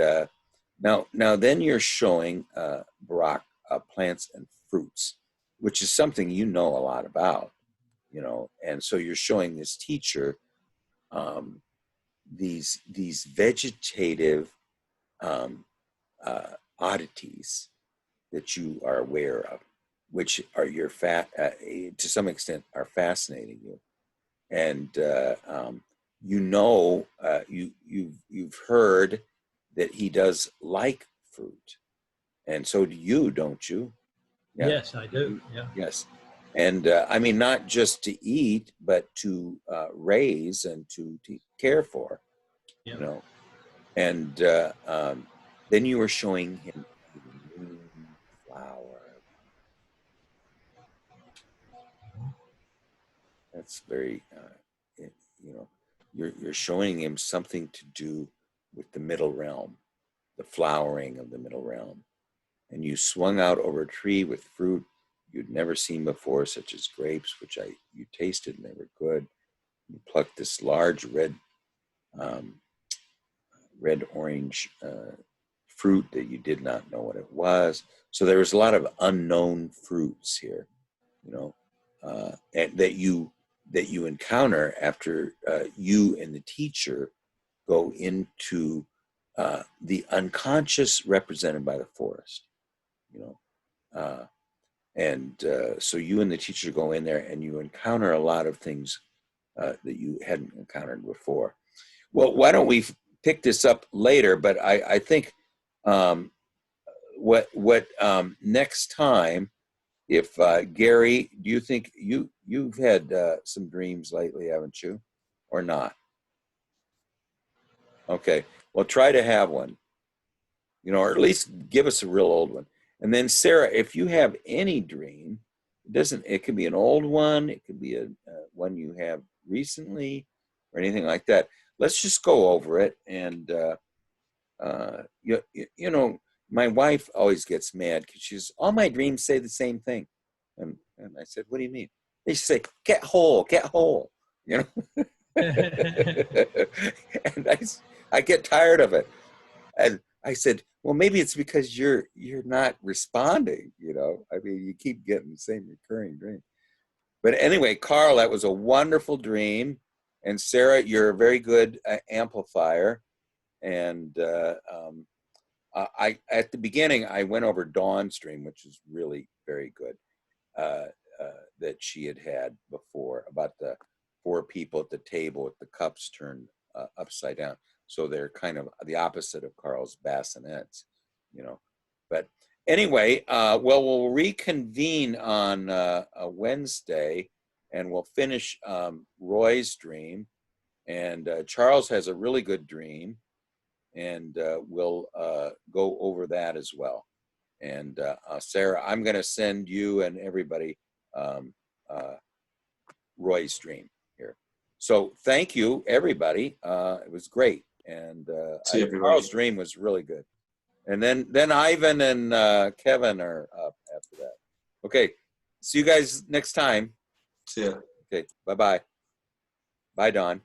now then you're showing Barak plants and fruits, which is something you know a lot about. You know, and so you're showing this teacher these vegetative oddities that you are aware of, which are to some extent are fascinating you, and you know you've heard that he does like fruit, and so do you, don't you? Yeah. Yes, I do. Yeah. Yes. And I mean, not just to eat, but to raise and to care for, Yeah. you know. And then you were showing him a moonflower. That's very, you know, you're showing him something to do with the middle realm, the flowering of the middle realm. And you swung out over a tree with fruit you'd never seen before, such as grapes, which you tasted and they were good. You plucked this large red orange fruit that you did not know what it was. So there was a lot of unknown fruits here, you know, and that you encounter after you and the teacher go into the unconscious represented by the forest, you know. And so you and the teacher go in there and you encounter a lot of things that you hadn't encountered before. Well, why don't we pick this up later? But I think what next time, if Gary, do you think you've had some dreams lately, haven't you, or not? Okay, well, try to have one, you know, or at least give us a real old one. And then Sarah, if you have any dream, it could be an old one, it could be a one you have recently, or anything like that. Let's just go over it. And you know, my wife always gets mad because she's all my dreams say the same thing, and I said, what do you mean? They say, get whole, you know. And I get tired of it, and I said, well, maybe it's because you're not responding, you know. I mean, you keep getting the same recurring dream. But anyway, Carl, that was a wonderful dream. And Sarah, you're a very good amplifier. And I at the beginning, I went over Dawn's dream, which is really very good, that she had before, about the 4 people at the table with the cups turned upside down. So they're kind of the opposite of Carl's bassinets, you know. But anyway, well, we'll reconvene on a Wednesday, and we'll finish Roy's dream. And Charles has a really good dream, and we'll go over that as well. And Sarah, I'm going to send you and everybody Roy's dream here. So thank you, everybody. It was great. And Carl's dream was really good. And then Ivan and Kevin are up after that. Okay. See you guys next time. See ya. Okay. Bye-bye. Bye, Dawn.